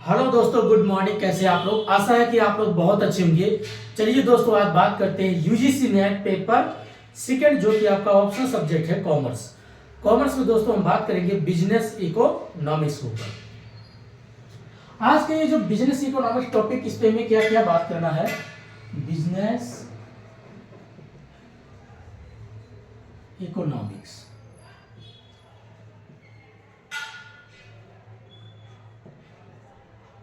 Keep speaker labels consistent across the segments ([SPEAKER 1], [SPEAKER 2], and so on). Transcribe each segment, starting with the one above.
[SPEAKER 1] Hello दोस्तों, good morning. कैसे आप लोग? आशा है कि आप लोग बहुत अच्छे होंगे। चलिए दोस्तों, आज बात करते हैं यूजीसी नेट पेपर सेकंड, जो कि आपका ऑप्शनल सब्जेक्ट है कॉमर्स। कॉमर्स में दोस्तों हम बात करेंगे बिजनेस इकोनॉमिक्स के ऊपर। आज के ये जो बिजनेस इकोनॉमिक्स टॉपिक, इस पे हमें क्या क्या बात करना है। बिजनेस इकोनॉमिक्स,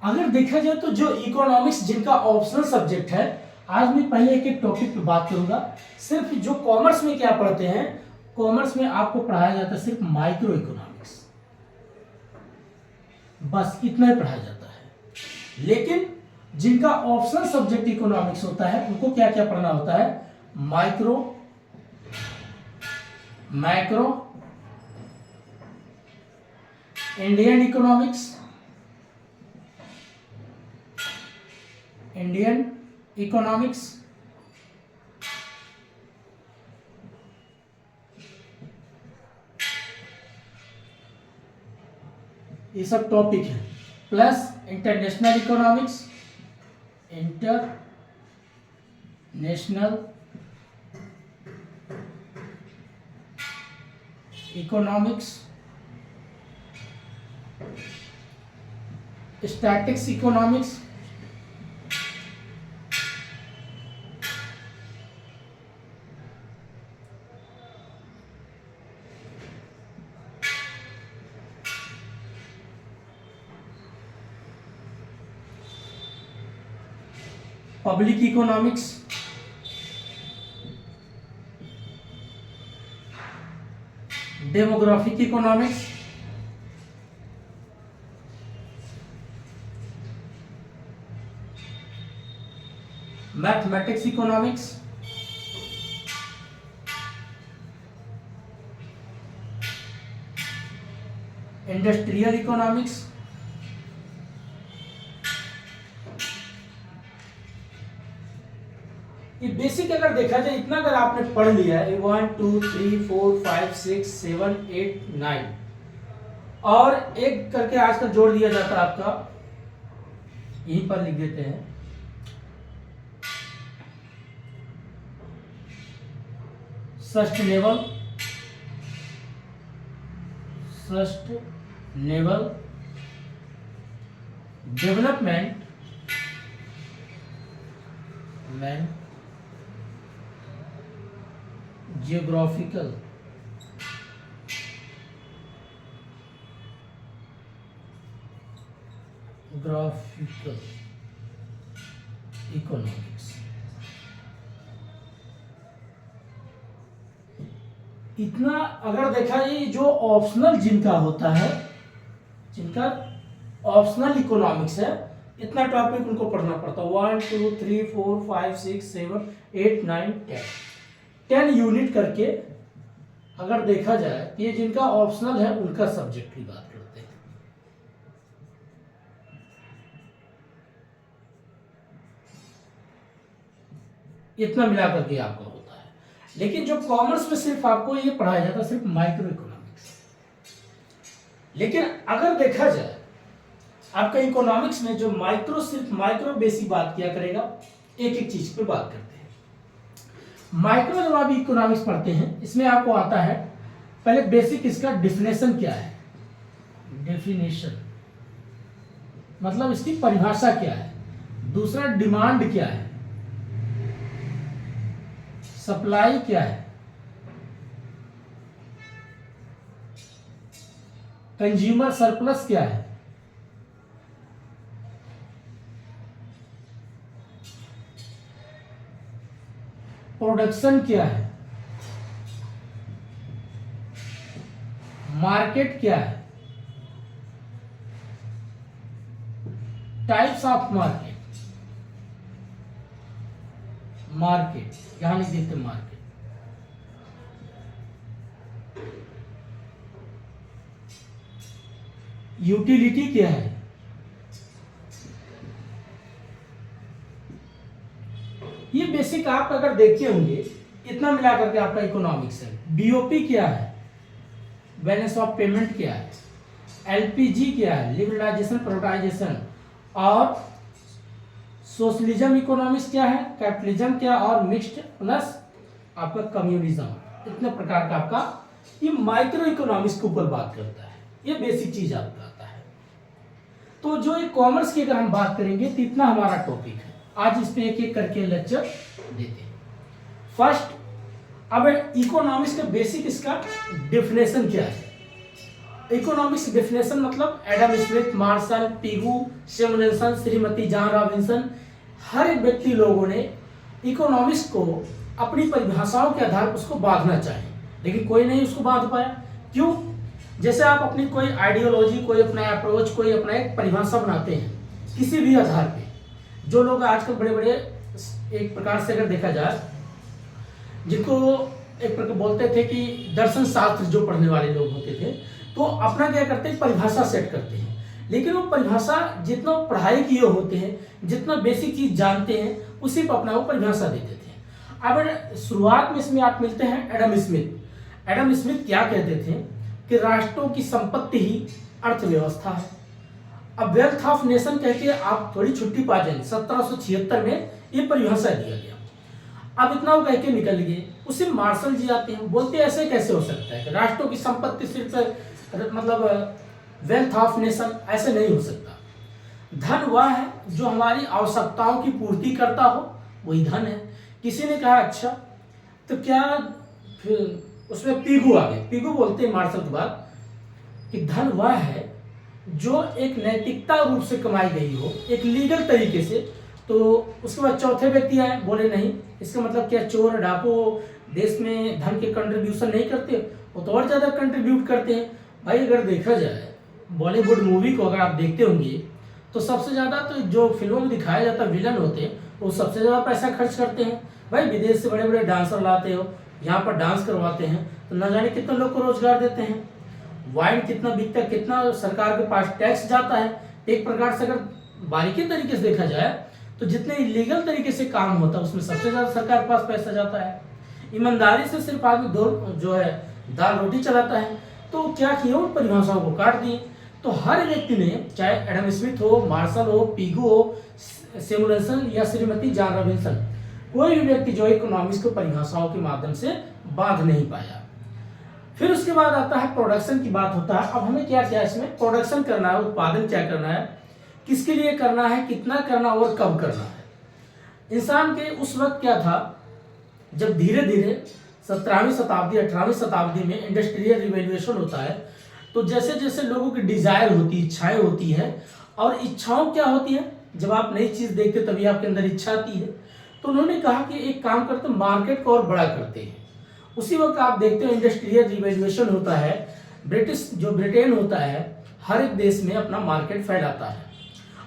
[SPEAKER 1] अगर देखा जाए तो जो इकोनॉमिक्स जिनका ऑप्शनल सब्जेक्ट है, आज मैं पहले एक एक टॉपिक पे बात करूंगा। सिर्फ जो कॉमर्स में क्या पढ़ते हैं, कॉमर्स में आपको पढ़ाया जाता है सिर्फ माइक्रो इकोनॉमिक्स, बस इतना ही पढ़ाया जाता है। लेकिन जिनका ऑप्शनल सब्जेक्ट इकोनॉमिक्स होता है, उनको क्या क्या पढ़ना होता है। Micro, macro, Indian economics, Indian economics, ये सब टॉपिक है। Plus international economics, international economics, statics economics, public economics, demographic economics, mathematics economics, industrial economics, ये बेसिक अगर देखा जाए, इतना अगर आपने पढ़ लिया है 1 2 3 4 5 6 7 8 9, और एक करके आजकल जोड़ दिया जाता है आपका, यहीं पर लिख देते हैं सस्टेनेबल डेवलपमेंट जियोग्राफिकल इकोनॉमिक्स। इतना अगर देखा जाए, जो ऑप्शनल जिनका होता है, जिनका ऑप्शनल इकोनॉमिक्स है, इतना टॉपिक उनको पढ़ना पड़ता है। 1 2 3 4 5 6 7 8 9 10 यूनिट करके अगर देखा जाए, ये जिनका ऑप्शनल है उनका सब्जेक्ट की बात करते हैं। इतना मिला करके आपका होता है। लेकिन जो कॉमर्स में सिर्फ आपको ये पढ़ाया जाता है, सिर्फ माइक्रो इकोनॉमिक्स। लेकिन अगर देखा जाए, आपका इकोनॉमिक्स में जो माइक्रो, सिर्फ माइक्रो बेसिक बात किया करेगा, एक एक चीज पे बात करते हैं। माइक्रो जब आप इकोनॉमिक्स पढ़ते हैं, इसमें आपको आता है पहले बेसिक, इसका डेफिनेशन क्या है। डेफिनेशन मतलब इसकी परिभाषा क्या है। दूसरा डिमांड क्या है, सप्लाई क्या है, कंज्यूमर सरप्लस क्या है, प्रोडक्शन क्या है, मार्केट क्या है, टाइप्स ऑफ मार्केट यहां लिख देते मार्केट, यूटिलिटी क्या है, ये बेसिक आप अगर देखे होंगे, इतना मिला करके आपका इकोनॉमिक्स है। बीओपी क्या है, बैलेंस ऑफ पेमेंट क्या है, एलपीजी क्या है, लिबरलाइजेशन, प्राइवेटाइजेशन, और सोशलिज्म इकोनॉमिक्स क्या है, कैपिटलिज्म क्या, और मिक्स्ड प्लस आपका कम्युनिज्म। इतने प्रकार का आपका ये माइक्रो इकोनॉमिक्स के ऊपर बात करता है, ये बेसिक चीज आपको आता है। तो जो ये कॉमर्स की अगर हम बात करेंगे तो इतना हमारा टॉपिक है, आज इस पे एक एक करके लेक्चर देते हैं। फर्स्ट, अब इकोनॉमिक्स का बेसिक इसका डेफिनेशन क्या है। इकोनॉमिक्स डेफिनेशन मतलब Adam Smith, Marshall, Pigou, Samuelson, Shrimati Joan Robinson, हर एक व्यक्ति लोगों ने इकोनॉमिक्स को अपनी परिभाषाओं के आधार पर उसको बांधना चाहे, लेकिन कोई नहीं उसको बांध पाया। क्यों? जैसे आप अपनी कोई आइडियोलॉजी, कोई अपना अप्रोच, कोई अपना एक परिभाषा बनाते हैं किसी भी आधार पे, जो लोग आजकल बड़े बड़े एक प्रकार से अगर देखा जाए, जिनको एक प्रकार बोलते थे कि दर्शन शास्त्र जो पढ़ने वाले लोग होते थे, तो अपना क्या करते हैं, परिभाषा सेट करते हैं। लेकिन वो परिभाषा जितना पढ़ाई किए होते हैं, जितना बेसिक चीज जानते हैं, उसी पर अपना वो परिभाषा देते थे। अब शुरुआत में इसमें आप मिलते हैं एडम स्मिथ। एडम स्मिथ क्या कहते थे कि राष्ट्रों की संपत्ति ही अर्थव्यवस्था है। अब वेल्थ ऑफ नेशन कह के आप थोड़ी छुट्टी पा जाएंगे, 1776 में ये परिभाषा दिया गया। अब इतना वो कह के निकल गए। उसी मार्शल जी आते हैं, बोलते ऐसे कैसे हो सकता है कि राष्ट्रों की संपत्ति सिर्फ मतलब वेल्थ ऑफ नेशन, ऐसे नहीं हो सकता। धन वह है जो हमारी आवश्यकताओं की पूर्ति करता हो, वही धन है। किसी ने कहा अच्छा तो क्या, फिर उसमें पीगू आ गए। पीगू बोलते हैं मार्शल के बाद कि धन वह है जो एक नैतिकता रूप से कमाई गई हो, एक लीगल तरीके से। तो उसके बाद चौथे व्यक्ति आए, बोले नहीं, इसका मतलब क्या चोर डाकू देश में धन के कंट्रीब्यूशन नहीं करते, वो तो और ज्यादा कंट्रीब्यूट करते हैं। भाई अगर देखा जाए बॉलीवुड मूवी को अगर आप देखते होंगे तो सबसे ज्यादा तो जो फिल्मों में दिखाया जाता है विलन होते हैं, वो सबसे ज्यादा पैसा खर्च करते हैं। भाई विदेश से बड़े बड़े डांसर लाते हो, यहाँ पर डांस करवाते हैं, तो न जाने कितने लोग को रोजगार देते हैं। वाइन कितना बिकता है, कितना सरकार के पास टैक्स जाता है। एक प्रकार से अगर बारीकी तरीके से देखा जाए तो जितने इलीगल तरीके से काम होता है उसमें सबसे ज्यादा सरकार के पास पैसा जाता है। ईमानदारी से सिर्फ आदमी दो जो है दाल रोटी चलाता है। तो क्या किया, उन परिभाषाओं को काट दिए। तो हर व्यक्ति ने, चाहे एडम स्मिथ हो, मार्शल हो, पीगू हो, सैमुएल्सन या श्रीमती जॉन रॉबिन्सन, कोई भी व्यक्ति जो इकोनॉमिक्स को परिभाषाओं के माध्यम से बांध नहीं पाया। फिर उसके बाद आता है प्रोडक्शन की बात होता है। अब हमें क्या क्या इसमें प्रोडक्शन करना है, उत्पादन क्या करना है, किसके लिए करना है, कितना करना और कब करना है। इंसान के उस वक्त क्या था, जब धीरे धीरे 17वीं शताब्दी 18वीं शताब्दी में इंडस्ट्रियल रिवॉल्यूशन होता है, तो जैसे जैसे लोगों की डिजायर होती है, इच्छाएं होती है, और इच्छाओं क्या होती है, जब आप नई चीज देखते तभी आपके अंदर इच्छा आती है। तो उन्होंने कहा कि एक काम करते हैं, मार्केट को और बड़ा करते हैं। उसी वक्त आप देखते हो इंडस्ट्रियल रिवॉल्यूशन होता है, ब्रिटेन होता है, हर एक देश में अपना मार्केट फैलाता है,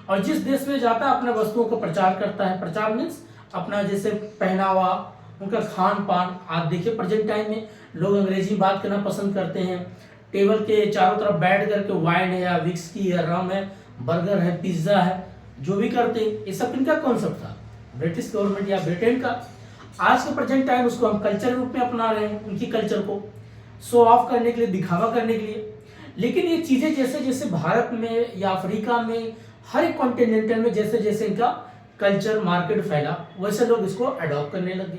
[SPEAKER 1] और जिस देश में जाता है अपने वस्तुओं का प्रचार करता है। प्रचार मीन्स अपना जैसे पहनावा, उनका खान पान। आप देखिए प्रेजेंट टाइम में लोग अंग्रेजी में बात करना पसंद करते हैं, टेबल के चारों तरफ बैठ करके वाइन है या विस्की है, रम है, बर्गर है, पिज्जा है, जो भी करते हैं, ये सब इनका कॉन्सेप्ट था, ब्रिटिश गवर्नमेंट या ब्रिटेन का। आज के प्रेजेंट टाइम उसको हम कल्चर रूप में अपना रहे हैं, उनकी कल्चर को शो ऑफ करने के लिए, दिखावा करने के लिए। लेकिन ये चीजें जैसे जैसे भारत में या अफ्रीका में, हर एक कॉन्टिनेंटल में जैसे जैसे इनका कल्चर मार्केट फैला, वैसे लोग इसको अडॉप्ट करने लगे।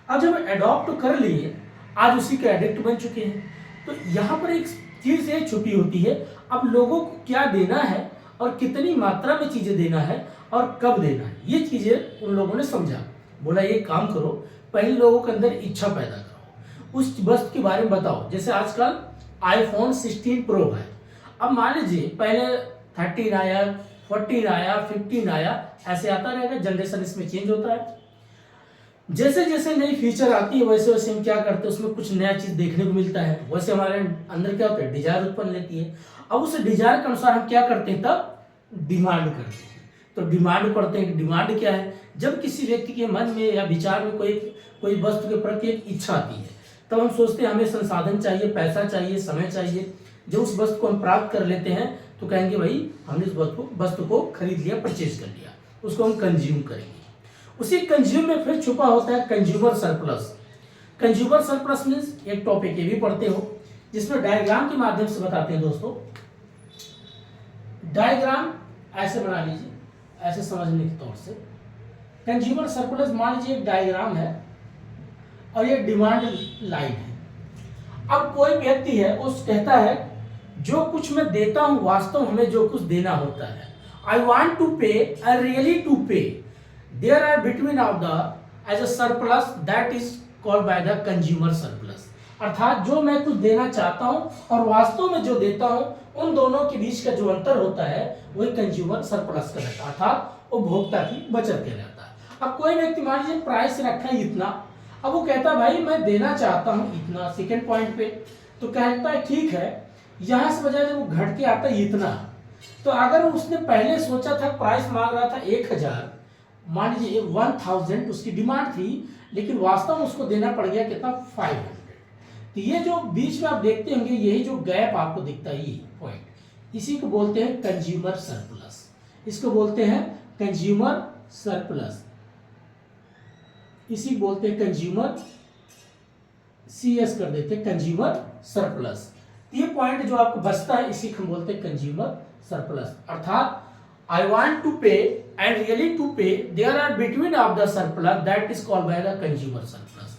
[SPEAKER 1] अब जब अडॉप्ट कर लिए, आज उसी के एडिक्ट बन चुके हैं। तो यहाँ पर एक चीज ये छुपी होती है, अब लोगों को क्या देना है और कितनी मात्रा में चीजें देना है और कब देना है, ये चीजें उन लोगों ने समझा। बोला ये काम करो, पहले लोगों के अंदर इच्छा पैदा करो, उस वस्तु के बारे में बताओ। जैसे आजकल आईफोन 16 प्रो है, अब मान लीजिए पहले 13 आया, 14 आया, 15 आया, ऐसे आता रहेगा, जनरेशन इसमें चेंज होता है। जैसे जैसे नई फीचर आती है वैसे वैसे हम क्या करते हैं, उसमें कुछ नया चीज देखने को मिलता है, वैसे हमारे अंदर क्या होता है, डिजायर उत्पन्न लेती है। अब उस डिजायर के अनुसार हम क्या करते हैं, तब डिमांड करते हैं। तो डिमांड करते हैं, डिमांड क्या है, जब किसी व्यक्ति के मन में या विचार में कोई वस्तु के प्रति एक इच्छा आती है, तब हम सोचते हैं हमें संसाधन चाहिए, पैसा चाहिए, समय चाहिए। जब उस वस्तु को हम प्राप्त कर लेते हैं तो कहेंगे भाई हमने इस वस्तु को खरीद लिया, परचेज कर लिया, उसको हम कंज्यूम करेंगे। उसी कंज्यूम में फिर छुपा होता है consumer surplus. Consumer surplus means एक टॉपिक ये भी पढ़ते हो जिसमें डायग्राम के माध्यम से बताते हैं दोस्तों। डायग्राम ऐसे बना लीजिए, ऐसे समझने के तौर से कंज्यूमर सरप्लस मान लीजिए एक डायग्राम है और ये डिमांड लाइन है। अब कोई व्यक्ति है उस कहता है जो कुछ मैं देता हूं वास्तव हमें जो कुछ देना होता है, आई want to pay, I really to pay, there are between of the as a surplus that is called by the consumer surplus. अर्थात जो मैं कुछ देना चाहता हूं और वास्तव में जो देता हूं उन दोनों के बीच का जो अंतर होता है वही कंज्यूमर सरप्लस कहलाता है, अर्थात उपभोक्ता की बचत कहलाता है। अब कोई व्यक्ति मान लीजिए प्राइस रखा है इतना, अब वो कहता है भाई मैं देना चाहता हूं इतना, सेकेंड पॉइंट पे तो कहता है ठीक है, यहां से बजाय जब वो घट के आता है इतना, तो अगर उसने पहले सोचा था प्राइस मांग रहा था 1000, मान लीजिए 1000 उसकी डिमांड थी, लेकिन वास्तव में उसको देना पड़ गया कितना 500। तो ये जो बीच में आप देखते होंगे यही जो गैप आपको दिखता है ये पॉइंट, इसी को बोलते हैं कंज्यूमर सरप्लस, इसको बोलते हैं कंज्यूमर सरप्लस, इसी बोलते हैं कंज्यूमर, CS कर देते हैं कंज्यूमर सरप्लस। ये पॉइंट जो आपको बचता है इसी को हम बोलते हैं कंज्यूमर सरप्लस, अर्थात I want to pay and really to pay, there are between of the surplus that is called by the consumer surplus.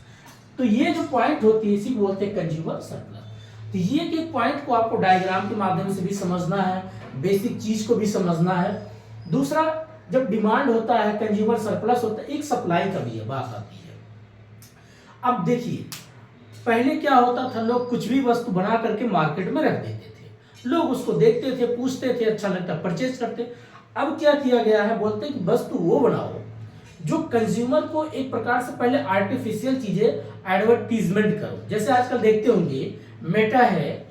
[SPEAKER 1] तो ये जो पॉइंट होती है इसी को बोलते हैं कंज्यूमर सरप्लस। तो ये एक पॉइंट को आपको डायग्राम के माध्यम से भी समझना है, बेसिक चीज को भी समझना है। दूसरा, जब डिमांड होता है कंज्यूमर सरप्लस होता है, एक सप्लाई का भी है बात आती है। अब देखिए पहले क्या होता था, लोग कुछ भी वस्तु बना करके मार्केट में रख देते थे, लोग उसको देखते थे, पूछते थे, अच्छा लगता परचेज करते। अब क्या किया गया है, बोलते हैं कि वस्तु वो बनाओ जो कंज्यूमर को एक प्रकार से पहले आर्टिफिशियल चीजें एडवर्टीजमेंट करो। जैसे आजकल देखते होंगे मेटा है,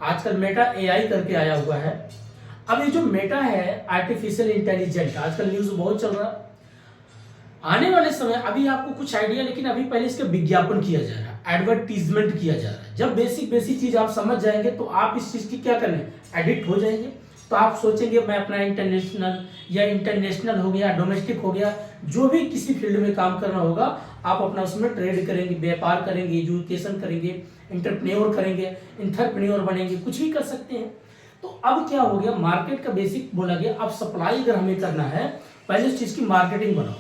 [SPEAKER 1] आजकल मेटा AI करके आया हुआ है। अब ये जो मेटा है आर्टिफिशियल इंटेलिजेंट, आजकल न्यूज बहुत चल रहा है। आने वाले समय अभी आपको कुछ आइडिया, लेकिन अभी पहले इसका विज्ञापन किया जा रहा है, एडवर्टीजमेंट किया जा रहा है। जब बेसिक चीज आप समझ जाएंगे तो आप इस चीज की क्या करेंगे, एडिक्ट हो जाएंगे। तो आप सोचेंगे मैं अपना इंटरनेशनल हो गया, डोमेस्टिक हो गया, जो भी किसी फील्ड में काम करना होगा आप अपना उसमें ट्रेड करेंगे, व्यापार करेंगे, एजुकेशन करेंगे, इंटरप्रेन्योर करेंगे, इंटरप्रेन्योर बनेंगे, कुछ भी कर सकते हैं। तो अब क्या हो गया, मार्केट का बेसिक बोला गया। अब सप्लाई अगर हमें करना है, पहले उस चीज की मार्केटिंग बनाओ,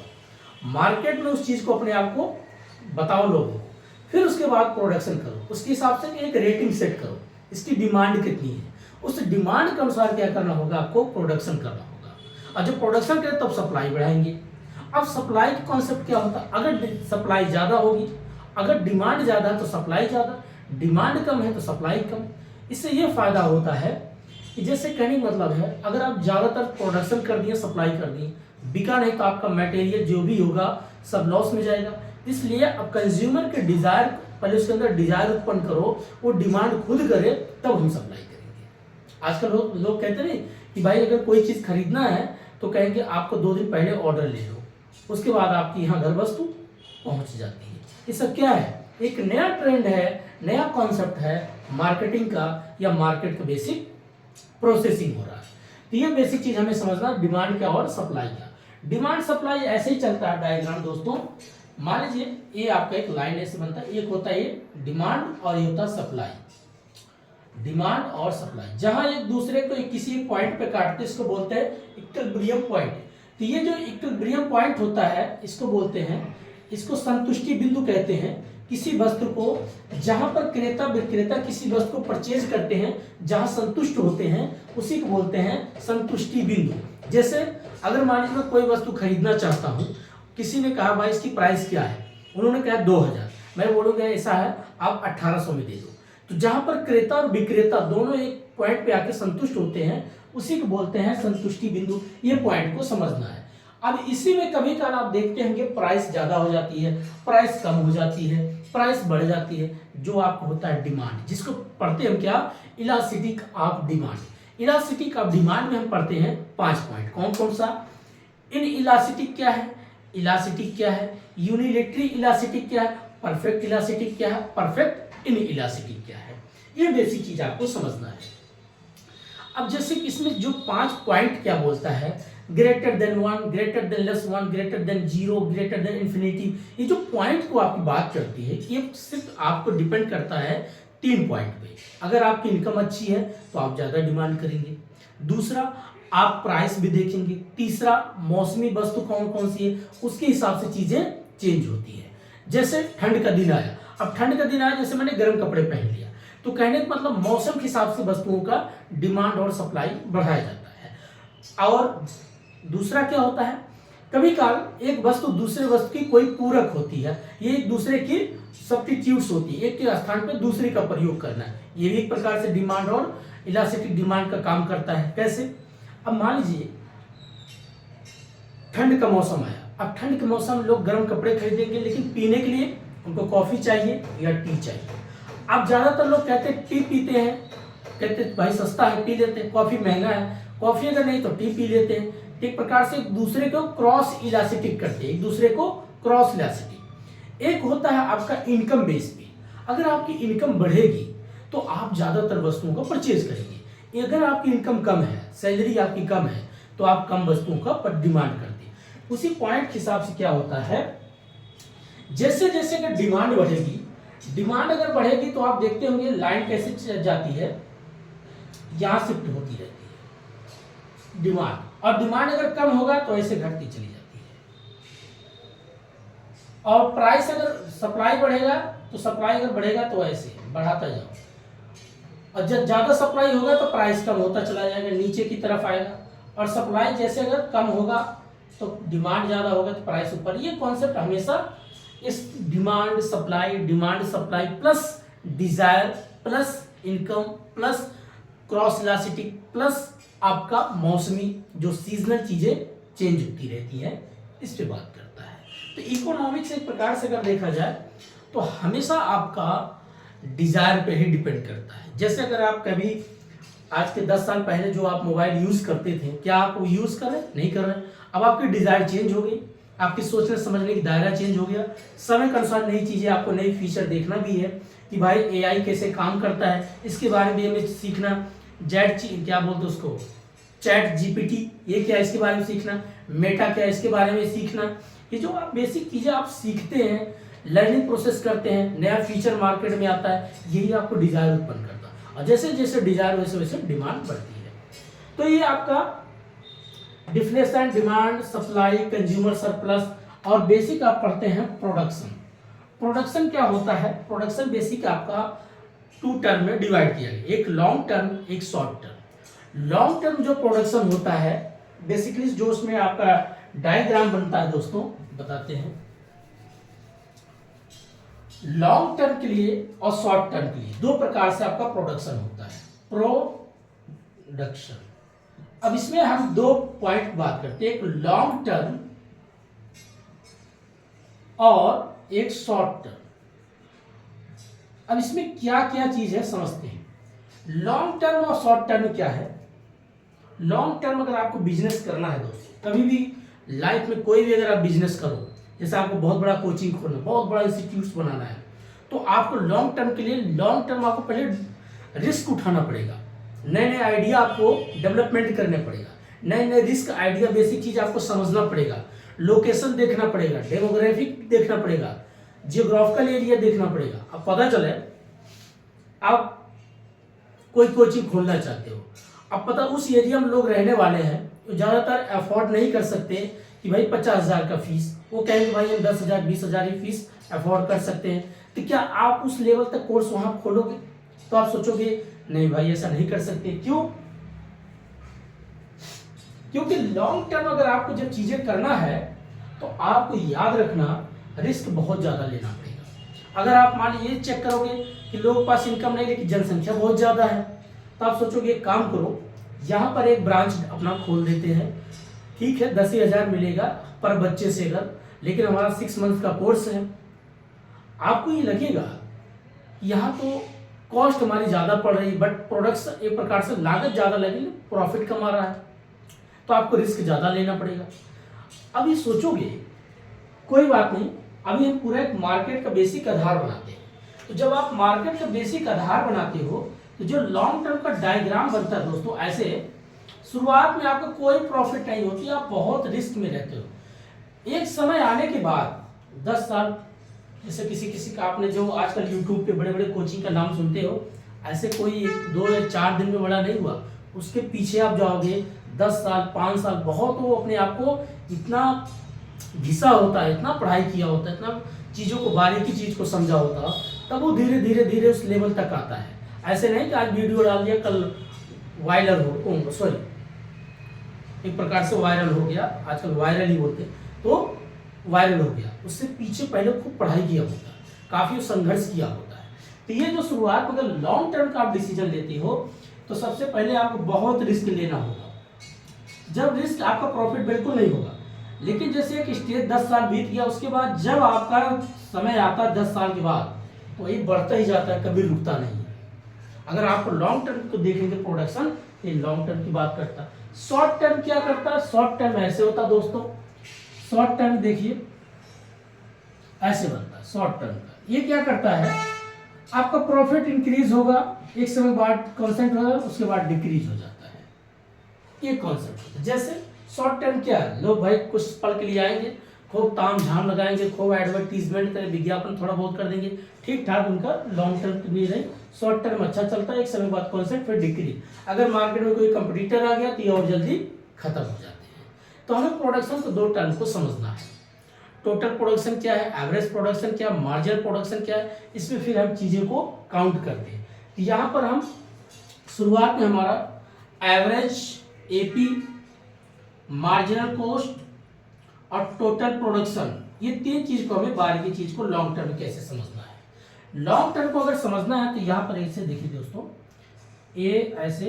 [SPEAKER 1] मार्केट में उस चीज को अपने आप को बताओ लोगों को, फिर उसके बाद प्रोडक्शन करो, उसके हिसाब से एक रेटिंग सेट करो, इसकी डिमांड कितनी है, उस डिमांड के अनुसार क्या करना होगा, आपको प्रोडक्शन करना होगा। और जब प्रोडक्शन करें तब सप्लाई बढ़ाएंगे। अब सप्लाई का कॉन्सेप्ट क्या होता है, अगर सप्लाई ज्यादा होगी, अगर डिमांड ज्यादा है तो सप्लाई ज्यादा, डिमांड कम है तो सप्लाई कम। इससे ये फायदा होता है कि जैसे कहने का मतलब है, अगर आप ज्यादातर प्रोडक्शन कर दिए, सप्लाई कर दिए, बिका नहीं तो आपका मटेरियल जो भी होगा सब लॉस में जाएगा। इसलिए अब कंज्यूमर के डिजायर, पहले उसके अंदर डिजायर उत्पन्न करो, वो डिमांड खुद करे तब हम सप्लाई करेंगे। आजकल लोग कहते नहीं कि भाई अगर कोई चीज खरीदना है तो कहेंगे आपको 2 दिन पहले ऑर्डर ले लो, उसके बाद आपकी यहाँ घर वस्तु पहुंच जाती है। ये सब क्या है, एक नया ट्रेंड है, नया कॉन्सेप्ट है मार्केटिंग का, या मार्केट का बेसिक प्रोसेसिंग हो रहा है। तो ये बेसिक चीज हमें समझना, डिमांड क्या और सप्लाई क्या। डिमांड सप्लाई ऐसे ही चलता है डायग्राम दोस्तों। मान लीजिए ये आपका एक लाइन ऐसे बनता है, एक होता है ये डिमांड और ये होता है सप्लाई, डिमांड और सप्लाई। जहां एक दूसरे को किसी पॉइंट पे काटते इसको बोलते हैं इक्विलिब्रियम पॉइंट। तो ये जो इक्विलिब्रियम पॉइंट होता है इसको बोलते हैं, इसको संतुष्टि बिंदु कहते हैं। किसी वस्तु को जहां पर क्रेता विक्रेता किसी वस्तु को परचेज करते हैं, जहां संतुष्ट होते हैं, उसी को बोलते हैं संतुष्टि बिंदु। जैसे अगर मान लीजिए मैं कोई वस्तु खरीदना चाहता हूं, किसी ने कहा भाई इसकी प्राइस क्या है, उन्होंने कहा 2000, मैं बोलूंगा ऐसा है आप 1800 में दे दो। तो जहां पर क्रेता और विक्रेता दोनों एक पॉइंट पे आके संतुष्ट होते हैं उसी को बोलते हैं संतुष्टि बिंदु। ये पॉइंट को समझना है। अब इसी में कभी कभार आप देखते होंगे प्राइस ज्यादा हो जाती है, प्राइस कम हो जाती है, प्राइस बढ़ जाती है, जो आपको होता है डिमांड, जिसको पढ़ते हैं हम क्या, elasticity of demand. Elasticity of demand में हम पढ़ते हैं 5 पॉइंट, कौन कौन सा, इन इलास्टिसिटी क्या है, इलास्टिसिटी क्या है, यूनिलेटरी इलास्टिसिटी क्या है, परफेक्ट इलास्टिसिटी क्या है, परफेक्ट इन इलास्टिसिटी क्या है। ये बेसिक चीज आपको समझना है। अब जैसे कि इसमें जो 5 पॉइंट क्या बोलता है, greater than 1, greater than less 1, greater than 0, greater than infinity, ये जो पॉइंट को आपकी बात करती है, ये सिर्फ आपको डिपेंड करता है 3 पॉइंट पे। अगर आपकी इनकम अच्छी है तो आप ज्यादा डिमांड करेंगे। दूसरा, आप प्राइस भी देखेंगे। तीसरा, मौसमी वस्तु कौन कौन सी है, उसके हिसाब से चीजें चेंज होती है। जैसे ठंड का दिन आया, अब ठंड का दिन आया, जैसे मैंने गर्म कपड़े पहन लिया, तो कहने का मतलब मौसम के हिसाब से वस्तुओं का डिमांड और सप्लाई बढ़ाया जाता है। और दूसरा क्या होता है, कभी काल एक वस्तु दूसरे वस्तु की कोई पूरक होती है, ये एक दूसरे की सब्स्टिट्यूट्स होती है, एक के स्थान पर दूसरे का प्रयोग करना है, ये भी एक प्रकार से डिमांड और इलास्टिक डिमांड का काम करता है। कैसे, अब मान लीजिए ठंड का मौसम आया, अब ठंड के मौसम लोग गर्म कपड़े खरीदेंगे, लेकिन पीने के लिए उनको कॉफी चाहिए या टी चाहिए। अब ज्यादातर लोग कहते हैं टी पीते हैं, कहते हैं भाई सस्ता है पी लेते हैं, कॉफी महंगा है, कॉफी अगर नहीं तो टी पी लेते हैं। एक प्रकार से एक दूसरे को क्रॉस इलास्टिक करते हैं, एक दूसरे को क्रॉस इलास्टिक। एक होता है आपका इनकम बेस पे, अगर आपकी इनकम बढ़ेगी तो आप ज्यादातर वस्तुओं को परचेज करेंगे। अगर आपकी इनकम कम है, सैलरी आपकी कम है, तो आप कम वस्तुओं का डिमांड करते हैं। उसी पॉइंट के हिसाब से क्या होता है, जैसे जैसे अगर डिमांड बढ़ेगी, डिमांड अगर बढ़ेगी तो आप देखते होंगे लाइन कैसे जाती है, यहां शिफ्ट होती रहती है डिमांड, और डिमांड अगर कम होगा तो ऐसे घटती चली जाती है। और प्राइस अगर सप्लाई बढ़ेगा तो सप्लाई अगर बढ़ेगा तो ऐसे बढ़ाता जाओ, और जब ज्यादा सप्लाई होगा तो प्राइस कम होता चला जाएगा, नीचे की तरफ आएगा। और सप्लाई जैसे अगर कम होगा तो डिमांड ज्यादा होगा तो प्राइस ऊपर। ये कॉन्सेप्ट हमेशा इस demand supply plus Dzire plus income plus cross elastic plus आपका मौसमी जो सीजनल चीजें चेंज होती रहती है, इस पे बात करता है। तो इकोनॉमिक्स एक प्रकार से अगर देखा जाए तो हमेशा आपका डिजायर पे ही डिपेंड करता है। जैसे अगर आप कभी आज के 10 साल पहले जो आप मोबाइल यूज करते थे, क्या आप वो यूज कर रहे हैं? नहीं कर रहे। अब आपकी डिजायर चेंज हो गई, आपकी सोचने समझने की दायरा चेंज हो गया, समय के अनुसार नई चीजें आपको नई फीचर देखना भी है कि भाई एआई कैसे काम करता है, इसके बारे में हमें सीखना, क्या बोलते उसको, चैट जीपीटी ये क्या है इसके बारे में सीखना, मेटा क्या है इसके बारे में सीखना। ये जो आप बेसिक चीजें आप सीखते हैं, लर्निंग प्रोसेस करते हैं, नया फीचर मार्केट में आता है, यही आपको डिजायर उत्पन्न करता है। और जैसे जैसे डिजायर वैसे वैसे डिमांड बढ़ती है। तो ये आपका डिफलेशन, डिमांड, सप्लाई, कंज्यूमर सरप्लस, और बेसिक आप पढ़ते हैं प्रोडक्शन। प्रोडक्शन क्या होता है, प्रोडक्शन बेसिक आपका 2 टर्म में डिवाइड किया गया, एक लॉन्ग टर्म एक शॉर्ट टर्म। लॉन्ग टर्म जो प्रोडक्शन होता है बेसिकली जो उसमें आपका डायग्राम बनता है दोस्तों, बताते हैं। लॉन्ग टर्म के लिए और शॉर्ट टर्म के लिए 2 प्रकार से आपका प्रोडक्शन होता है, प्रोडक्शन। अब इसमें हम 2 पॉइंट बात करते हैं, एक लॉन्ग टर्म और एक शॉर्ट टर्म। अब इसमें क्या क्या चीज है समझते हैं। लॉन्ग टर्म और शॉर्ट टर्म क्या है। लॉन्ग टर्म अगर आपको बिजनेस करना है दोस्तों, कभी भी लाइफ में कोई भी अगर आप बिजनेस करो, जैसे आपको बहुत बड़ा कोचिंग खोलना, बहुत बड़ा इंस्टीट्यूट बनाना है, तो आपको लॉन्ग टर्म के लिए लॉन्ग टर्म आपको पहले रिस्क उठाना पड़ेगा, नए नए आइडिया आपको डेवलपमेंट करने पड़ेगा, नए नए रिस्क आइडिया बेसिक चीज आपको समझना पड़ेगा, लोकेशन देखना पड़ेगा, डेमोग्राफिक देखना पड़ेगा, जियोग्राफिकल एरिया देखना पड़ेगा। अब पता चले आप कोई कोचिंग खोलना चाहते हो, अब पता उस एरिया में लोग रहने वाले हैं तो ज्यादातर अफोर्ड नहीं कर सकते कि भाई 50,000 का फीस, वो कहेंगे भाई हम 10,000 20,000 की फीस अफोर्ड कर सकते हैं। तो क्या आप उस लेवल तक कोर्स वहां खोलोगे? तो आप सोचोगे नहीं भाई ऐसा नहीं कर सकते। क्यों? क्योंकि लॉन्ग टर्म अगर आपको जब चीजें करना है तो आपको याद रखना रिस्क बहुत ज्यादा लेना पड़ेगा। अगर आप मान लीजिए चेक करोगे कि लोगों के पास इनकम नहीं लेकिन जनसंख्या बहुत ज्यादा है, तो आप सोचोगे एक काम करो, यहाँ पर एक ब्रांच अपना खोल देते हैं, ठीक है 10,000 मिलेगा पर बच्चे से अगर, लेकिन हमारा 6 मंथ का कोर्स है। आपको ये लगेगा यहाँ तो कॉस्ट हमारी ज़्यादा पड़ रही है, बट प्रोडक्ट्स एक प्रकार से लागत ज़्यादा लगेगी, प्रॉफिट कम आ रहा है, तो आपको रिस्क ज़्यादा लेना पड़ेगा। अब ये सोचोगे कोई बात नहीं, अभी हम पूरा एक मार्केट का बेसिक आधार बनाते हैं। तो जब आप मार्केट का बेसिक आधार बनाते हो तो जो लॉन्ग टर्म का डायग्राम बनता है दोस्तों, ऐसे शुरुआत में आपको कोई प्रॉफिट नहीं होती, आप बहुत रिस्क में रहते हो। एक समय आने के बाद 10 साल, जैसे किसी किसी का आपने जो आजकल यूट्यूब पे बड़े बड़े कोचिंग का नाम सुनते हो, ऐसे कोई 2 या 4 दिन में बड़ा नहीं हुआ, उसके पीछे आप जाओगे 10 साल 5 साल बहुत वो अपने आप को इतना घिसा होता है, इतना पढ़ाई किया होता है, इतना चीज़ों को बारीकी चीज़ को समझा होता है, तब वो धीरे धीरे धीरे उस लेवल तक आता है। ऐसे नहीं कि आज वीडियो डाल दिया कल वायरल हो, सॉरी एक प्रकार से वायरल हो गया, आजकल वायरल ही बोलते हैं, तो वायरल हो गया। उससे पीछे पहले खूब पढ़ाई किया होता है, काफ़ी संघर्ष किया होता है। तो ये जो शुरुआत में अगर लॉन्ग टर्म का आप डिसीजन लेते हो तो सबसे पहले आपको बहुत रिस्क लेना होगा। जब रिस्क आपका प्रॉफिट बिल्कुल नहीं होगा, लेकिन जैसे एक स्टेज 10 साल बीत गया, उसके बाद जब आपका समय आता है 10 साल के बाद, तो ये बढ़ता ही जाता है, कभी रुकता नहीं है। अगर आपको लॉन्ग टर्म को देखेंगे प्रोडक्शन, ये लॉन्ग टर्म की बात करता है। शॉर्ट टर्म क्या करता है? शॉर्ट टर्म ऐसे होता है दोस्तों, शॉर्ट टर्म देखिए ऐसे बनता है शॉर्ट टर्म का। ये क्या करता है, आपका प्रॉफिट इंक्रीज होगा, एक समय बाद कॉन्सेंट होगा, उसके बाद डिक्रीज हो जाता है, ये कॉन्सेप्ट होता है। जैसे शॉर्ट टर्म क्या है, लोग भाई कुछ पल के लिए आएंगे, खूब ताम झाम लगाएंगे, खूब एडवर्टीजमेंट करें, विज्ञापन थोड़ा बहुत कर देंगे, ठीक ठाक उनका लॉन्ग टर्म के लिए नहीं। शॉर्ट टर्म अच्छा चलता है, एक समय बाद कॉन्सेंट, फिर डिक्रीज। अगर मार्केट में कोई कंपटीटर आ गया तो ये और जल्दी खत्म हो जाते हैं। तो हमें प्रोडक्शन को 2 टर्म को समझना है। टोटल प्रोडक्शन क्या है, एवरेज प्रोडक्शन क्या है, मार्जिनल प्रोडक्शन क्या है, इसमें फिर हम चीज़ों को काउंट करते हैं। तो यहाँ पर हम शुरुआत में हमारा एवरेज, एपी, मार्जिनल कॉस्ट और टोटल प्रोडक्शन, ये 3 चीज़ को हमें बारीकी चीज़ को लॉन्ग टर्म कैसे समझना है। लॉन्ग टर्म को अगर समझना है तो यहाँ पर ऐसे देखिए दोस्तों, ए ऐसे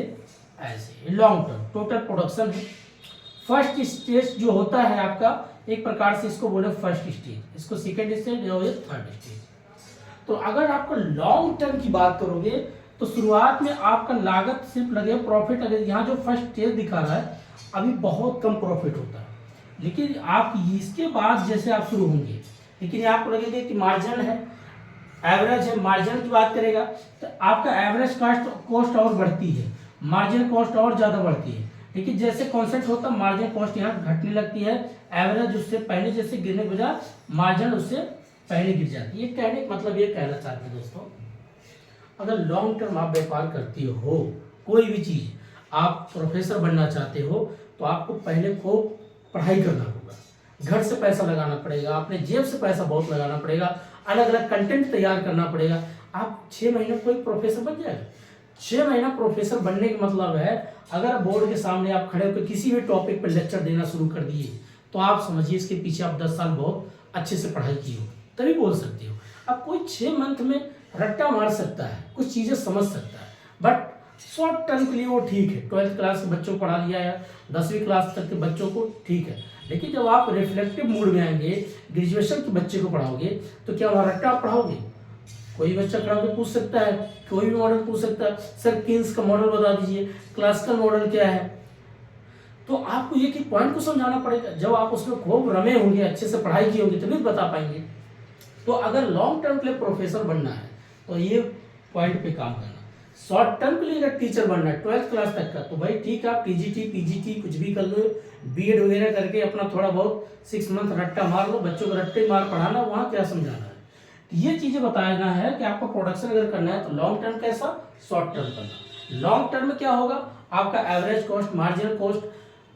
[SPEAKER 1] ऐसे लॉन्ग टर्म टोटल प्रोडक्शन है। फर्स्ट स्टेज जो होता है आपका, एक प्रकार से इसको बोले फर्स्ट स्टेज, इसको सेकंड स्टेज और ये थर्ड स्टेज। तो अगर आपको लॉन्ग टर्म की बात करोगे तो शुरुआत में आपका लागत सिर्फ लगे, प्रॉफिट अगर यहाँ जो फर्स्ट स्टेज दिखा रहा है अभी बहुत कम प्रॉफिट होता है, लेकिन आप इसके बाद जैसे आप शुरू होंगे, लेकिन आपको लगेगा कि मार्जिन है, एवरेज है, मार्जिन की बात करेगा तो आपका एवरेज कॉस्ट और बढ़ती है, मार्जिन कॉस्ट और ज़्यादा बढ़ती है। लेकिन जैसे कॉन्सेप्ट होता है मार्जिन कॉस्ट यहाँ घटने लगती है, एवरेज उससे पहले जैसे गिरने के बजाय मार्जिन उससे पहले गिर जाती है। ये कहने का मतलब ये कहना चाहते हैं दोस्तों, अगर लॉन्ग टर्म आप व्यापार करते हो, कोई भी चीज़ आप प्रोफेसर बनना चाहते हो, तो आपको पहले खूब पढ़ाई करना होगा, घर से पैसा लगाना पड़ेगा, अपने जेब से पैसा बहुत लगाना पड़ेगा, अलग अलग कंटेंट तैयार करना पड़ेगा। आप 6 महीने कोई प्रोफेसर बन जाएगा। 6 महीना प्रोफेसर बनने का मतलब है, अगर बोर्ड के सामने आप खड़े होकर किसी भी टॉपिक पर लेक्चर देना शुरू कर दिए तो आप समझिए इसके पीछे आप 10 साल बहुत अच्छे से पढ़ाई की हो, तभी बोल सकते हो। अब कोई 6 मंथ में रट्टा मार सकता है, कुछ चीज़ें समझ सकता है, बट शॉर्ट टर्म के लिए वो ठीक है, 12th क्लास के बच्चों को पढ़ा दिया या 10वीं क्लास तक के बच्चों को ठीक है। लेकिन जब आप रिफ्लेक्टिव मूड में आएंगे, ग्रेजुएशन के बच्चे को पढ़ाओगे, तो क्या वहाँ रट्टा आप पढ़ाओगे? कोई बच्चा खड़ा होकर पूछ सकता है, कोई भी मॉडल पूछ सकता है, सर किन्स का मॉडल बता दीजिए, क्लासिकल मॉडल क्या है। तो आपको ये कि पॉइंट को समझाना पड़ेगा। जब आप उसमें खूब रमे होंगे, अच्छे से पढ़ाई की होगी, तभी बता पाएंगे। तो अगर लॉन्ग टर्म के लिए प्रोफेसर बनना है तो ये पॉइंट पे काम करना। शॉर्ट टर्म के लिए अगर टीचर बनना है 12th क्लास तक का, तो भाई ठीक है, आप टीजीटी पीजीटी कुछ भी कर लो, बीएड वगैरह करके अपना थोड़ा बहुत 6 मंथ रट्टा मार लो, बच्चों को रट्टे मार पढ़ाना, वहाँ क्या समझाना है। ये चीजें बताना है कि आपको प्रोडक्शन अगर करना है तो लॉन्ग टर्म कैसा, शॉर्ट टर्म करना। लॉन्ग टर्म में क्या होगा, आपका एवरेज कॉस्ट, मार्जिनल कॉस्ट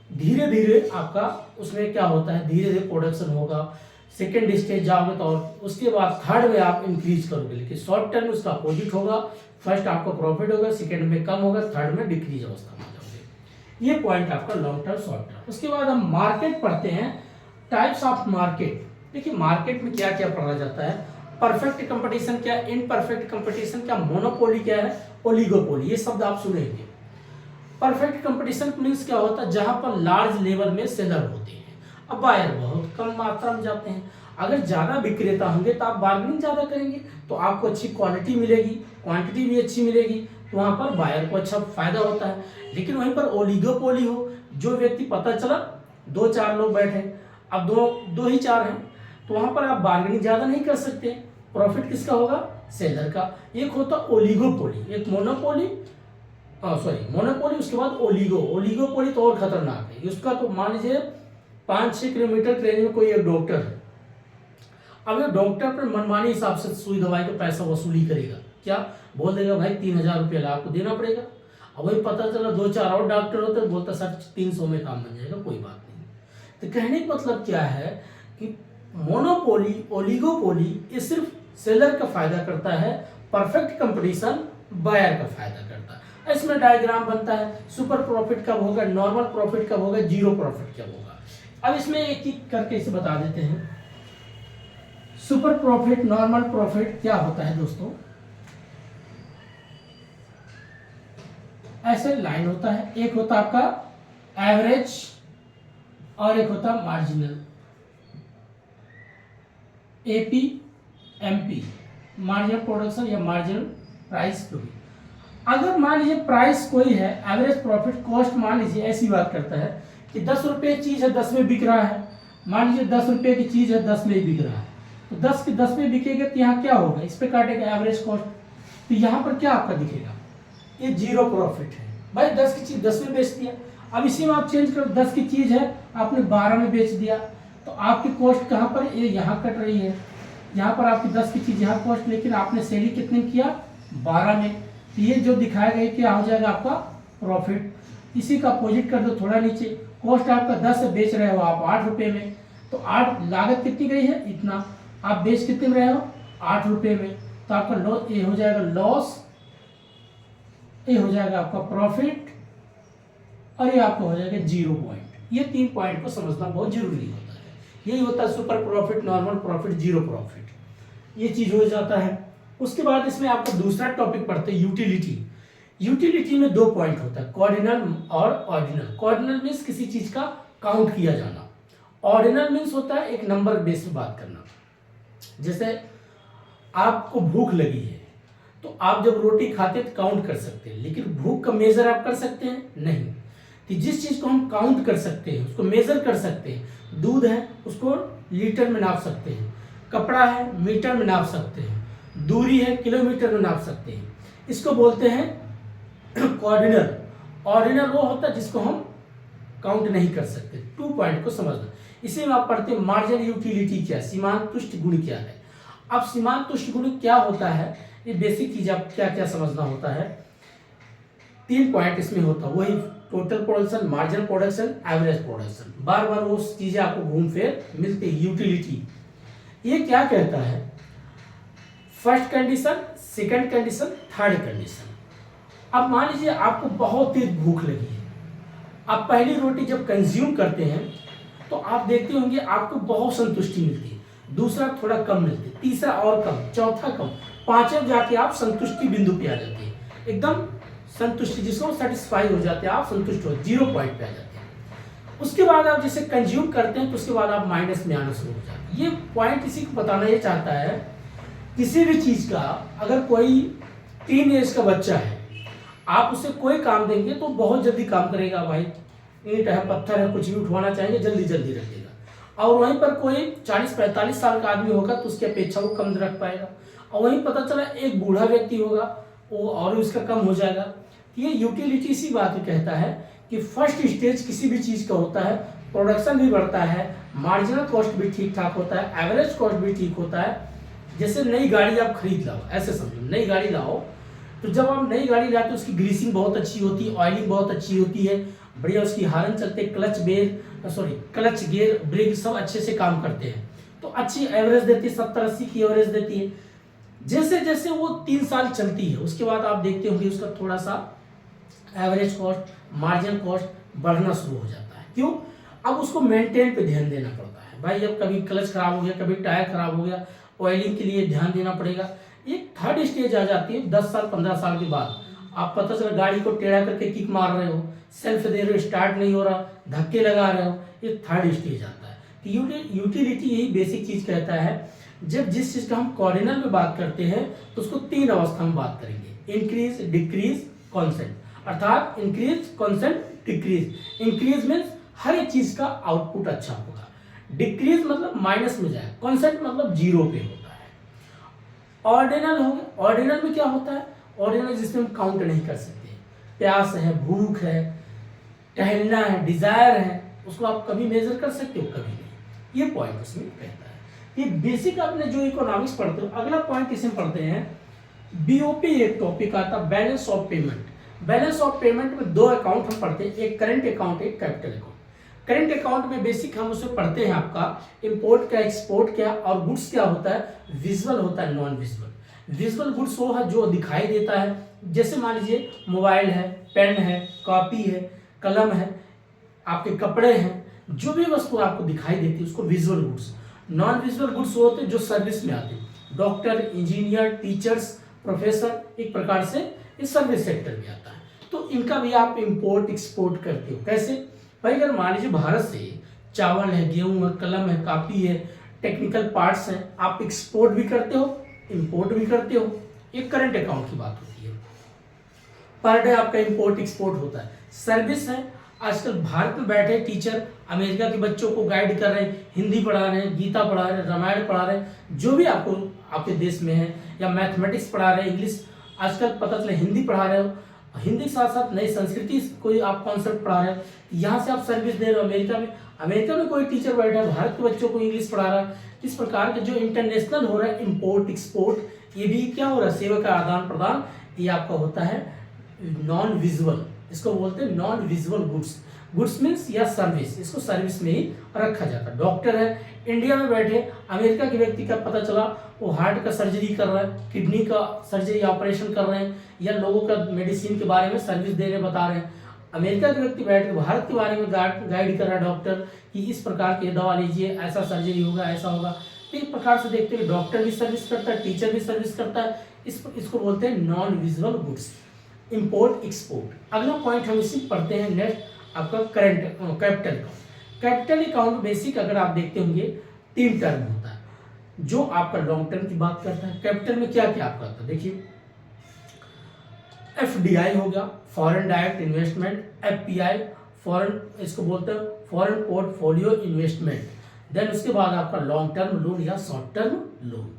[SPEAKER 1] धीरे धीरे आपका उसमें क्या होता है, धीरे धीरे प्रोडक्शन होगा। सेकेंड स्टेज जाओगे तो और उसके बाद थर्ड में आप इंक्रीज करोगे, लेकिन शॉर्ट टर्म में उसका अपोजिट होगा। फर्स्ट आपको प्रॉफिट होगा, सेकेंड में कम होगा, थर्ड में डिक्रीज अवस्था में जाओगे। ये पॉइंट आपका लॉन्ग टर्म, शॉर्ट टर्म। उसके बाद हम मार्केट पढ़ते हैं, टाइप्स ऑफ मार्केट। देखिए मार्केट में क्या क्या पढ़ा जाता है, परफेक्ट कंपटीशन क्या है, इनपरफेक्ट कंपटीशन क्या, मोनोपोली क्या है, ओलिगोपोली, ये शब्द आप सुनेंगे। परफेक्ट कंपटीशन मीन्स क्या होता है, जहां पर लार्ज लेवल में सेलर होते हैं, अब बायर बहुत कम मात्रा में जाते हैं। अगर ज़्यादा विक्रेता होंगे तो आप बार्गेनिंग ज़्यादा करेंगे, तो आपको अच्छी क्वालिटी मिलेगी, क्वांटिटी भी अच्छी मिलेगी, तो वहाँ पर बायर को अच्छा फायदा होता है। लेकिन वहीं पर ओलिगोपोली हो, जो व्यक्ति पता चला 2-4 लोग बैठे, अब दो ही 4 हैं, तो वहाँ पर आप बार्गेनिंग ज़्यादा नहीं कर सकते, प्रॉफिट किसका होगा, सेलर का। एक होता ओलिगोपोली, एक मोनोपोली, मोनोपोली, उसके बाद ओलिगोपोली तो और खतरनाक है। उसका तो मान लीजिए 5-6 किलोमीटर के रेंज में कोई एक डॉक्टर है, अब ये डॉक्टर पर मनमानी हिसाब से सुई दवाई का पैसा वसूली करेगा, क्या बोल देगा भाई 3000 रुपया आपको देना पड़ेगा। अब वही पता चला 2-4 और डॉक्टर होते तो बोलता सर 300 में काम बन जाएगा, कोई बात नहीं। तो कहने का मतलब क्या है कि मोनोपोली, ओलिगोपोली ये सिर्फ सेलर का फायदा करता है, परफेक्ट कंपटीशन बायर का फायदा करता है। इसमें डायग्राम बनता है, सुपर प्रॉफिट कब होगा, नॉर्मल प्रॉफिट कब होगा, जीरो प्रॉफिट कब होगा। अब इसमें एक एक करके इसे बता देते हैं। सुपर प्रॉफिट, नॉर्मल प्रॉफिट क्या होता है दोस्तों, ऐसे लाइन होता है, एक होता है आपका एवरेज और एक होता है marginal, AP MP, marginal production या मार्जिनल प्राइस। तो अगर मान लीजिए प्राइस कोई है, एवरेज प्रॉफिट कॉस्ट मान लीजिए ऐसी बात करता है कि 10 रुपये चीज है 10 में बिक रहा है, मान लीजिए 10 रुपये की चीज है 10 में ही बिक रहा है, तो 10 के 10 में बिकेगा तो यहाँ क्या होगा, इस पे काटेगा एवरेज कॉस्ट, तो यहाँ पर क्या आपका दिखेगा, ये जीरो प्रॉफिट है। भाई 10 की चीज 10 में बेच दिया, अब इसी में आप चेंज करो, 10 की चीज है आपने 12 में बेच दिया, तो आपकी कॉस्ट कहाँ पर, ये यहाँ कट रही है, यहाँ पर आपकी 10 की चीज यहाँ कॉस्ट, लेकिन आपने सेलिंग कितने किया 12 में, तो ये जो दिखाएगा ये क्या हो जाएगा आपका प्रॉफिट। इसी का अपोजिट कर दो थोड़ा नीचे, कॉस्ट आपका 10 से बेच रहे हो आप 8 रुपये में, तो 8 लागत कितनी गई है इतना, आप बेच कितने में रहे हो 8 रुपये में, तो आपका लॉस ये हो जाएगा लॉस, ये हो जाएगा आपका प्रॉफिट, और ये आपका हो जाएगा 0 पॉइंट। ये 3 पॉइंट को समझना बहुत जरूरी होता है। यही होता है super profit, normal profit, zero profit, ये चीज हो जाता है। उसके बाद इसमें आपको दूसरा टॉपिक पढ़ते हैं यूटिलिटी। यूटिलिटी में 2 पॉइंट होता है, कॉर्डिनल और ऑर्डिनल। कॉर्डिनल मीन्स किसी चीज का काउंट किया जाना, ऑर्डिनल मीन्स होता है एक नंबर बेस पे बात करना। जैसे आपको भूख लगी है तो आप जब रोटी खाते तो काउंट कर सकते हैं, लेकिन भूख का मेजर आप कर सकते हैं नहीं। तो जिस चीज को हम काउंट कर सकते हैं उसको मेजर कर सकते हैं, दूध है उसको लीटर में नाप सकते हैं, कपड़ा है मीटर में नाप सकते हैं, दूरी है किलोमीटर में नाप सकते हैं, इसको बोलते हैं कॉर्डिनल। ऑर्डिनल वो होता है जिसको हम काउंट नहीं कर सकते। 2 पॉइंट को समझना। इसी में आप पढ़ते हैं मार्जिनल यूटिलिटी क्या, सीमांत तुष्ट गुण क्या है। अब सीमांत तुष्ट गुण क्या होता है, ये बेसिक चीज आप क्या क्या समझना होता है। 3 पॉइंट इसमें होता है, वही total production, marginal production, average production, बार बार वो चीजें आपको घूम फिर मिलती है। यूटिलिटी ये क्या कहता है, first condition, second condition, third condition. अब मान लीजिए आपको बहुत तेज भूख लगी है, आप पहली रोटी जब कंज्यूम करते हैं तो आप देखते होंगे आपको बहुत संतुष्टि मिलती है, दूसरा थोड़ा कम मिलती है, तीसरा और कम, चौथा कम, पांचवें जाके आप संतुष्टि बिंदु पे आ जाते हैं, एकदम संतुष्टि जिसको सेटिस्फाई हो जाते हैं आप, संतुष्ट हो 0 पॉइंट पे आ जाते हैं। उसके बाद आप जैसे कंज्यूम करते हैं तो उसके बाद आप माइनस में आना शुरू हो जाते हैं। ये पॉइंट इसी को बताना ये चाहता है, किसी भी चीज का अगर कोई 3 एज का बच्चा है, आप उसे कोई काम देंगे तो बहुत जल्दी काम करेगा, भाई ईंट है पत्थर है कुछ भी उठवाना चाहेंगे जल्दी जल्दी रखेगा। और वहीं पर कोई 40-45 साल का आदमी होगा तो उसकी अपेक्षा वो कम रख पाएगा, और वहीं पता चला एक बूढ़ा व्यक्ति होगा वो और उसका कम हो जाएगा। ये यूटिलिटी इसी बात को कहता है कि फर्स्ट स्टेज किसी भी चीज का होता है, प्रोडक्शन भी बढ़ता है, मार्जिनल कॉस्ट भी ठीक ठाक होता है, एवरेज कॉस्ट भी ठीक होता है। जैसे नई गाड़ी आप खरीद लाओ, ऐसे समझो नई गाड़ी लाओ, तो जब आप नई गाड़ी लाते हो उसकी ग्रीसिंग बहुत अच्छी होती है, ऑयलिंग बहुत अच्छी होती है, बढ़िया उसकी हारन चलते, क्लच गियर ब्रेक सब अच्छे से काम करते हैं, तो अच्छी एवरेज देती है, 70-80 की एवरेज देती है। जैसे जैसे वो 3 साल चलती है उसके बाद आप देखते होंगे उसका थोड़ा सा एवरेज कॉस्ट, मार्जिनल कॉस्ट बढ़ना शुरू हो जाता है। क्यों? अब उसको मेंटेन पे ध्यान देना पड़ता है। भाई अब कभी क्लच खराब हो गया, कभी टायर खराब हो गया, ऑयलिंग के लिए ध्यान देना पड़ेगा। एक थर्ड स्टेज आ जाती है 10 साल 15 साल के बाद, आप पता चला गाड़ी को टेढ़ा करके किक मार रहे हो, सेल्फ दे रहे हो, स्टार्ट नहीं हो रहा, धक्के लगा रहे हो, ये थर्ड स्टेज आता है। तो यूटिलिटी यही बेसिक चीज कहता है, जब जिस चीज का हम कॉर्डिनल में बात करते हैं तो उसको 3 अवस्था में बात करेंगे, इंक्रीज, डिक्रीज, कॉन्सेंट। अर्थात increase, constant, decrease. Increase means हर एक चीज का आउटपुट अच्छा होगा, डिक्रीज मतलब माइनस में जाए, कॉन्सेंट मतलब 0 पे होता है। ऑर्डिनल हो गया, ऑर्डिनल में क्या होता है, ऑर्डिनल जिसमें हम काउंट नहीं कर सकते, प्यास है, भूख है, टहलना है, डिजायर है, उसको आप कभी मेजर कर सकते हो, कभी नहीं। ये पॉइंट उसमें कहता है। ये बेसिक आपने जो इकोनॉमिक्स पढ़ते हो, अगला पॉइंट इसमें पढ़ते हैं बीओपी। एक टॉपिक आता है balance of payment. Balance of payment में दो अकाउंट हम पढ़ते हैं, एक करंट अकाउंट, एक कैपिटल अकाउंट। करंट अकाउंट में बेसिक हम उसे पढ़ते हैं आपका इंपोर्ट क्या, एक्सपोर्ट क्या, और गुड्स क्या होता है, विजुअल होता है, नॉन विजुअल। विजुअल गुड्स वो है जो दिखाई देता है, जैसे मान लीजिए मोबाइल है, पेन है, कॉपी है, कलम है, आपके कपड़े हैं, जो भी वस्तु आपको दिखाई देती है उसको visual goods. Non visual goods वो होते हैं जो सर्विस में आते हैं, डॉक्टर, इंजीनियर, टीचर्स, प्रोफेसर, एक प्रकार से इस सर्विस सेक्टर में आता है। तो इनका भी आप इंपोर्ट एक्सपोर्ट करते हो। कैसे भाई, अगर मान लीजिए भारत से चावल है, गेहूं है, कलम है, कॉपी है, टेक्निकल पार्ट्स हैं, आप एक्सपोर्ट भी करते हो, इंपोर्ट भी करते हो। एक करंट अकाउंट की बात होती है, पर डे आपका इंपोर्ट एक्सपोर्ट होता है। सर्विस है, आजकल भारत में बैठे टीचर अमेरिका के बच्चों को गाइड कर रहे हैं, हिंदी पढ़ा रहे हैं, गीता पढ़ा रहे हैं, रामायण पढ़ा रहे हैं, जो भी आपको आपके देश में है, या मैथमेटिक्स पढ़ा रहे हैं, इंग्लिश आजकल पता चले हिंदी पढ़ा रहे हो, हिंदी के साथ साथ नई संस्कृति कोई आप कॉन्सेप्ट पढ़ा रहे हो, यहाँ से आप सर्विस दे रहे हो। अमेरिका में कोई टीचर बैठा है, भारत के बच्चों को इंग्लिश पढ़ा रहा है। इस प्रकार के जो इंटरनेशनल हो रहा है इंपोर्ट एक्सपोर्ट, ये भी क्या हो रहा है, सेवा का आदान प्रदान, ये आपका होता है नॉन विजुअल। इसको बोलते हैं non visual goods. Goods means या सर्विस, इसको सर्विस में ही रखा जाता है। डॉक्टर है, इंडिया में बैठे अमेरिका के व्यक्ति का पता चला वो हार्ट का सर्जरी कर रहा है, किडनी का सर्जरी ऑपरेशन कर रहे हैं, या लोगों का मेडिसिन के बारे में सर्विस देने बता रहे हैं। अमेरिका के व्यक्ति बैठ के भारत के बारे में गाइड कर रहा है डॉक्टर कि इस प्रकार की दवा लीजिए, ऐसा सर्जरी होगा, ऐसा होगा। तो एक प्रकार से देखते हैं डॉक्टर भी सर्विस करता है, टीचर भी सर्विस करता है। इसको बोलते हैं non visual goods, import export. अगला पॉइंट हम इसी पढ़ते हैं नेक्स्ट, आपका current capital account. Capital account basic अगर आप देखते होंगे 3 टर्म होता है, जो आपका लॉन्ग टर्म की बात करता है। कैपिटल में क्या क्या आपका आता है, देखिए एफडीआई हो गया, foreign direct investment, FPI foreign, इसको बोलते हैं फॉरेन पोर्टफोलियो इन्वेस्टमेंट। देन उसके बाद आपका लॉन्ग टर्म लोन या शॉर्ट टर्म लोन।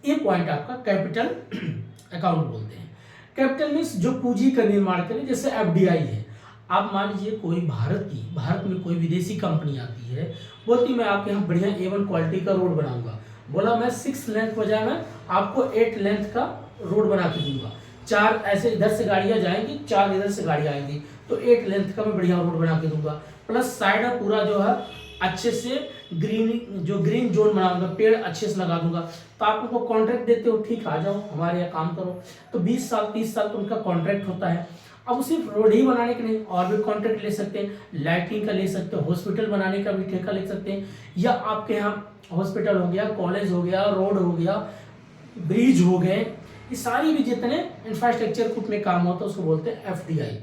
[SPEAKER 1] ये पॉइंट आपका कैपिटल अकाउंट बोलते हैं। कैपिटल मीन्स जो पूंजी का निर्माण करे, जैसे एफडीआई है। आप मान लीजिए कोई भारत में कोई विदेशी कंपनी आती है, बोलती मैं आपके यहाँ बढ़िया A1 क्वालिटी का रोड बनाऊंगा। बोला मैं 6 लेंथ बजाय मैं आपको 8 लेंथ का रोड बना के दूंगा। 4 ऐसे इधर से गाड़ियां जाएंगी, 4 इधर से गाड़ियां आएंगी, तो 8 लेंथ का मैं बढ़िया रोड बना के दूंगा। प्लस साइड में पूरा जो है अच्छे से ग्रीन जोन बनाऊंगा, पेड़ अच्छे से लगा दूंगा। तो आप उनको कॉन्ट्रैक्ट देते हो, ठीक आ जाओ हमारे यहाँ काम करो। तो 20 साल 30 साल तो उनका कॉन्ट्रैक्ट होता है। अब सिर्फ रोड ही बनाने के नहीं, और भी कॉन्ट्रैक्ट ले सकते हैं, लाइटिंग का ले सकते हैं, हॉस्पिटल बनाने का भी ठेका ले सकते हैं, या आपके यहाँ हॉस्पिटल हो गया, कॉलेज हो गया, रोड हो गया, ब्रिज हो गए, ये सारी भी जितने इंफ्रास्ट्रक्चर कुछ में काम होता है उसको बोलते हैं एफडीआई।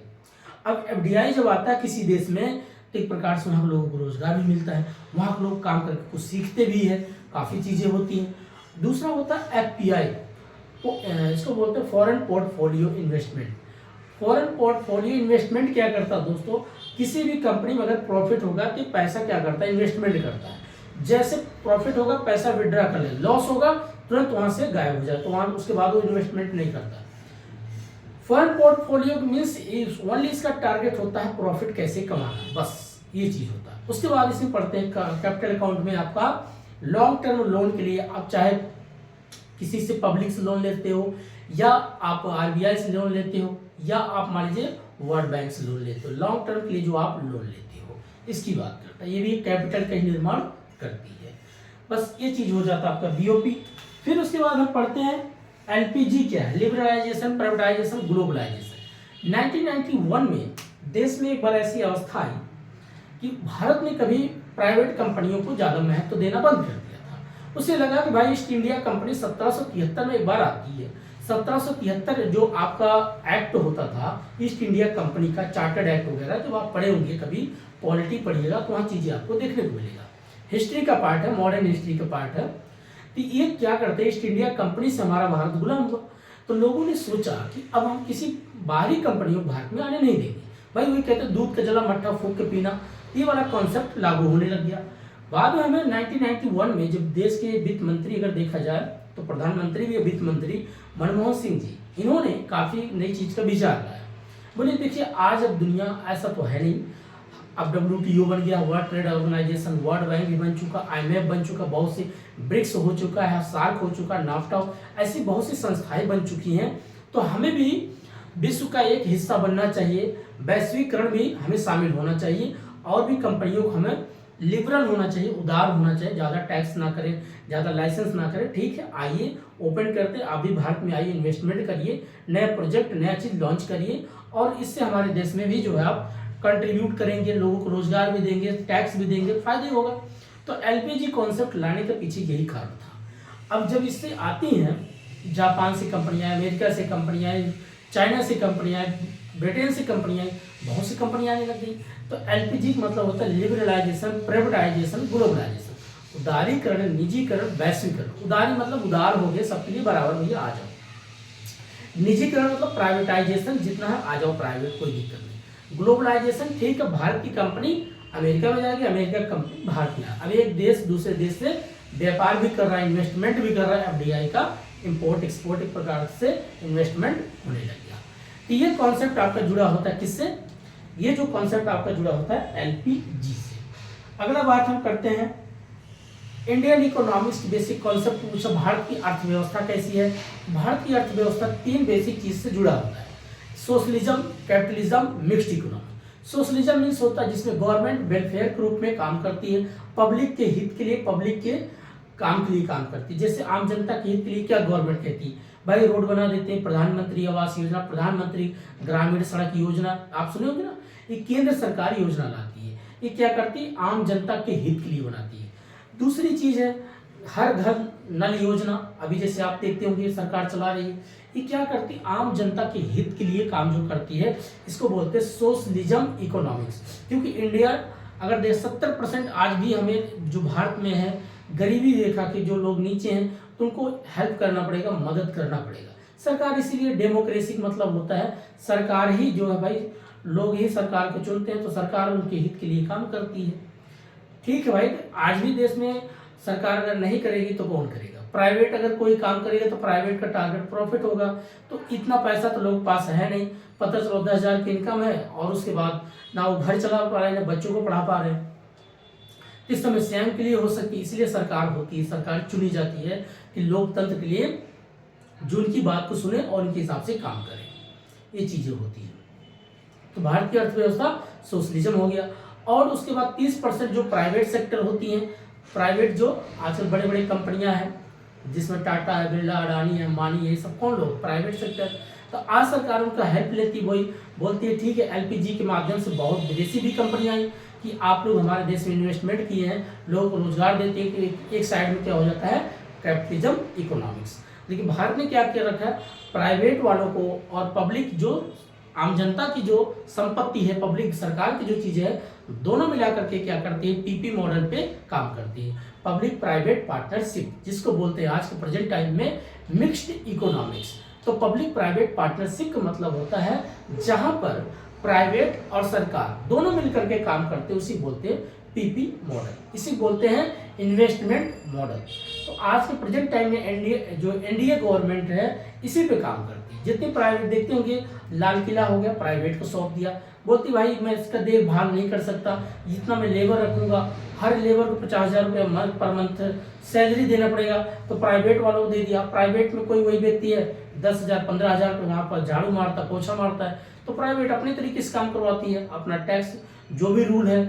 [SPEAKER 1] अब एफडीआई जब आता है किसी देश में, तो एक प्रकार से वहाँ लोगों को रोजगार भी मिलता है, वहाँ के लोग काम करके कुछ सीखते भी हैं, काफ़ी चीज़ें होती हैं। दूसरा होता है एफपीआई, इसको बोलते हैं foreign portfolio investment. Foreign portfolio investment क्या करता है दोस्तों, किसी भी कंपनी में अगर प्रॉफिट होगा तो पैसा क्या करता है, इन्वेस्टमेंट करता है। जैसे प्रॉफिट होगा पैसा विड्रॉ कर ले, लॉस होगा तुरंत वहां से गायब हो जाए, तो वहां उसके बाद वो इन्वेस्टमेंट नहीं करता। फॉरेन पोर्टफोलियो मीन्स ओनली इसका टारगेट होता है प्रॉफिट कैसे कमाना, बस ये चीज होता है। उसके बाद इसे पढ़ते हैं कैपिटल अकाउंट में आपका लॉन्ग टर्म लोन के लिए, आप चाहे किसी से पब्लिक से लोन लेते हो, या आप आरबीआई से लोन लेते हो, या आप मान लीजिए वर्ल्ड बैंक से लोन लेते हो, लॉन्ग टर्म के लिए जो आप लोन लेते हो, इसकी बात करता है। ये भी कैपिटल का ही निर्माण करती है। बस ये चीज हो जाता है आपका बीओपी। फिर उसके बाद हम पढ़ते हैं एलपीजी क्या है, लिबरलाइजेशन, प्राइवेटाइजेशन, ग्लोबलाइजेशन। 1991 में देश में एक बार ऐसी अवस्था आई कि भारत ने कभी प्राइवेट कंपनियों को ज्यादा महत्व देना बंद कर दिया था। उसे लगा कि भाई ईस्ट इंडिया कंपनी 1773 में एक बार आती है। 1773 जो आपका एक्ट होता था ईस्ट इंडिया कंपनी का, चार्टर्ड एक्ट वगैरह, जब आप पढ़े होंगे कभी पॉलिटी पढ़िएगा तो वहाँ चीजें आपको देखने को मिलेगा। हिस्ट्री का पार्ट है, मॉडर्न हिस्ट्री का पार्ट है। तो ये क्या करते हैं, ईस्ट इंडिया कंपनी से हमारा भारत गुलाम हुआ, तो लोगों ने सोचा कि अब हम किसी बाहरी कंपनियों भारत में आने नहीं देंगे। भाई वही कहते हैं दूध का जला मट्ठा फूंक के पीना, ये वाला कॉन्सेप्ट लागू होने लग गया। बाद में हमें 1991 में जब देश के वित्त मंत्री अगर देखा जाए तो प्रधानमंत्री भी वित्त मंत्री मनमोहन सिंह जी, इन्होंने काफी नई चीज का विचार लाया। बोले देखिए आज अब दुनिया ऐसा तो है नहीं, अब WTO बन गया, world trade organisation, world bank भी बन चुका, IMF बन चुका, बहुत से ब्रिक्स हो चुका है, सार्क हो चुका, नाफ्टा, ऐसी बहुत सी संस्थाएं बन चुकी हैं। तो हमें भी विश्व का एक हिस्सा बनना चाहिए, वैश्वीकरण भी हमें शामिल होना चाहिए, और भी कंपनियों को हमें लिबरल होना चाहिए, उदार होना चाहिए, ज़्यादा टैक्स ना करें, ज़्यादा लाइसेंस ना करें। ठीक है, आइए ओपन करते हैं, आप भी भारत में आइए, इन्वेस्टमेंट करिए, नया प्रोजेक्ट नया चीज़ लॉन्च करिए, और इससे हमारे देश में भी जो है आप कंट्रीब्यूट करेंगे, लोगों को रोजगार भी देंगे, टैक्स भी देंगे, फायदे होगा। तो एलपीजी कॉन्सेप्ट लाने के पीछे यही कारण था। अब जब इससे आती हैं जापान से कंपनियां, अमेरिका से कंपनियां, चाइना से कंपनियां, ब्रिटेन से कंपनियां, बहुत सी कंपनियां आने लग गई। तो एलपीजी का मतलब होता है लिबरलाइजेशन, प्राइवेटाइजेशन, ग्लोबलाइजेशन, उदारीकरण, निजीकरण, वैश्वीकरण। उदारी मतलब उदार हो गए, सबके लिए बराबर भैया आ जाओ। निजीकरण मतलब प्राइवेटाइजेशन, जितना है आ जाओ प्राइवेट, कोई दिक्कत नहीं। ग्लोबलाइजेशन, ठीक है, भारत की कंपनी अमेरिका में जाएगी, अमेरिका की कंपनी भारत में। अब एक देश दूसरे देश से व्यापार भी कर रहा है, इन्वेस्टमेंट भी कर रहा है, एफडीआई का इंपोर्ट एक्सपोर्ट एक प्रकार से इन्वेस्टमेंट होने लग गया। तो ये कॉन्सेप्ट आपका जुड़ा होता है किससे? ये जो कॉन्सेप्ट आपका जुड़ा होता है एलपीजी से। अगला बात हम करते हैं इंडियन इकोनॉमिक्स की बेसिक कॉन्सेप्ट पूछा, भारत की अर्थव्यवस्था कैसी है? भारत की अर्थव्यवस्था 3 बेसिक चीज से जुड़ा होता है, socialism, capitalism, mixed economy. Socialism means होता है जिसमें गवर्नमेंट वेलफेयर के रूप में काम करती है, पब्लिक के हित के लिए, पब्लिक के काम के लिए काम करती है। जैसे आम जनता के हित के लिए क्या गवर्नमेंट कहती है? भाई रोड बना देते हैं, प्रधानमंत्री आवास योजना, प्रधानमंत्री ग्रामीण सड़क योजना, आप सुने होंगे ना, ये केंद्र सरकार योजना लाती है। ये क्या करती है? आम जनता के हित के लिए बनाती है। दूसरी चीज है हर घर नल योजना, अभी जैसे आप देखते होंगे सरकार चला रही है, ये क्या करती है? आम जनता के हित के लिए काम जो करती है, इसको बोलते हैं सोशलिज्म इकोनॉमिक्स। क्योंकि इंडिया अगर देख 70% आज भी हमें जो भारत में है गरीबी रेखा के जो लोग नीचे हैं, तो उनको हेल्प करना पड़ेगा, मदद करना पड़ेगा। सरकार इसीलिए डेमोक्रेसी मतलब होता है सरकार ही जो है भाई, लोग ही सरकार को चुनते हैं, तो सरकार उनके हित के लिए काम करती है। ठीक है भाई, आज भी देश में सरकार अगर नहीं करेगी तो कौन करेगा? प्राइवेट अगर कोई काम करेगा तो प्राइवेट का टारगेट प्रॉफिट होगा, तो इतना पैसा तो लोग पास है नहीं। पता चलो 10,000 की इनकम है और उसके बाद ना वो घर चला पा रहे हैं, ना बच्चों को पढ़ा पा रहे हैं। इस समस्याओं के लिए हो सकती है, इसलिए सरकार होती है, सरकार चुनी जाती है कि लोकतंत्र के लिए जो उनकी बात को सुने और उनके हिसाब से काम करें, ये चीजें होती हैं। तो भारत की अर्थव्यवस्था सोशलिज्म हो गया। और उसके बाद 30% जो प्राइवेट सेक्टर होती हैं, प्राइवेट जो आजकल बड़े बड़े कंपनियां हैं, जिसमें टाटा है, बिरला, अडानी है, अंबानी है, सब कौन लोग? Private sector. तो आज सरकार उनका हेल्प लेती, वही बोलती है ठीक है, एलपीजी के माध्यम से बहुत विदेशी भी कंपनियां आई कि आप लोग हमारे देश में इन्वेस्टमेंट किए हैं, लोगों को रोजगार देते हैं। कि एक साइड में क्या हो जाता है? Capitalism economics. लेकिन भारत ने क्या किया रखा है? प्राइवेट वालों को और पब्लिक जो आम जनता की जो संपत्ति है, पब्लिक सरकार की जो चीजें है, दोनों मिलाकर के क्या करती है? पीपी मॉडल पे काम करती है, पब्लिक प्राइवेट पार्टनरशिप, जिसको बोलते हैं आज के प्रेजेंट टाइम में मिक्स्ड इकोनॉमिक्स। तो पब्लिक प्राइवेट पार्टनरशिप का मतलब होता है जहां पर प्राइवेट और सरकार दोनों मिलकर के काम करते हैं, उसी बोलते हैं पीपी मॉडल, इसी बोलते हैं इन्वेस्टमेंट मॉडल। तो आज के प्रेजेंट टाइम में एनडीए गवर्नमेंट है, इसी पे काम करती है। जितने प्राइवेट देखते होंगे, लाल किला हो गया, प्राइवेट को सौंप दिया, बोलती भाई मैं इसका देखभाल नहीं कर सकता, जितना मैं लेबर रखूंगा, हर लेबर को 50,000 रुपये पर मंथ सैलरी देना पड़ेगा, तो प्राइवेट वालों को दे दिया। प्राइवेट में कोई वही व्यक्ति है 10,000 15,000 रुपये वहाँ पर झाड़ू मारता, पोछा मारता है, तो प्राइवेट अपने तरीके से काम करवाती है। अपना टैक्स जो भी रूल है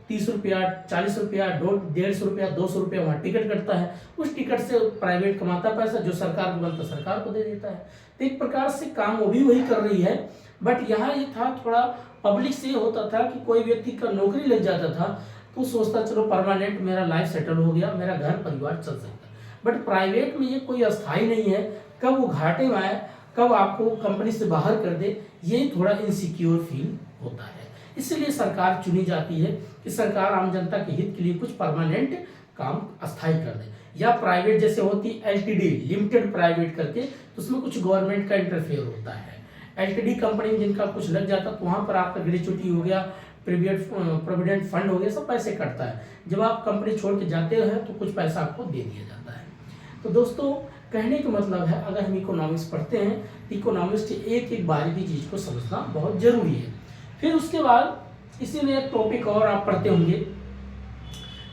[SPEAKER 1] 30 रुपया, 40 रुपया, 150 रुपया, 200 रुपया वहाँ टिकट कटता है, उस टिकट से प्राइवेट कमाता पैसा, जो सरकार को बनता सरकार को दे देता है। तो एक प्रकार से काम वो भी वही कर रही है। बट यहाँ ये था थोड़ा पब्लिक से होता था कि कोई व्यक्ति का नौकरी लग जाता था तो सोचता चलो परमानेंट मेरा लाइफ सेटल हो गया, मेरा घर परिवार चल सकता है। बट प्राइवेट में ये कोई अस्थाई नहीं है, कब वो घाटे में आए, कब आपको कंपनी से बाहर कर दे, यही थोड़ा इनसिक्योर फील होता है। इसलिए सरकार चुनी जाती है कि सरकार आम जनता के हित के लिए कुछ परमानेंट काम अस्थाई कर दे। या प्राइवेट जैसे होती एलटीडी, लिमिटेड प्राइवेट करके, तो उसमें कुछ गवर्नमेंट का इंटरफेयर होता है। एलटीडी कंपनी में जिनका कुछ लग जाता तो वहां पर आपका ग्रेच्युटी हो गया, प्रोविडेंट फंड हो गया, सब पैसे कटता है। जब आप कंपनी छोड़ के जाते हैं तो कुछ पैसा आपको दे दिया जाता है। तो दोस्तों कहने का मतलब है, अगर हम इकोनॉमिक्स पढ़ते हैं तो इकोनॉमिक्स की एक एक बारीकी चीज को समझना बहुत जरूरी है। फिर उसके बाद इसी में एक टॉपिक और आप पढ़ते होंगे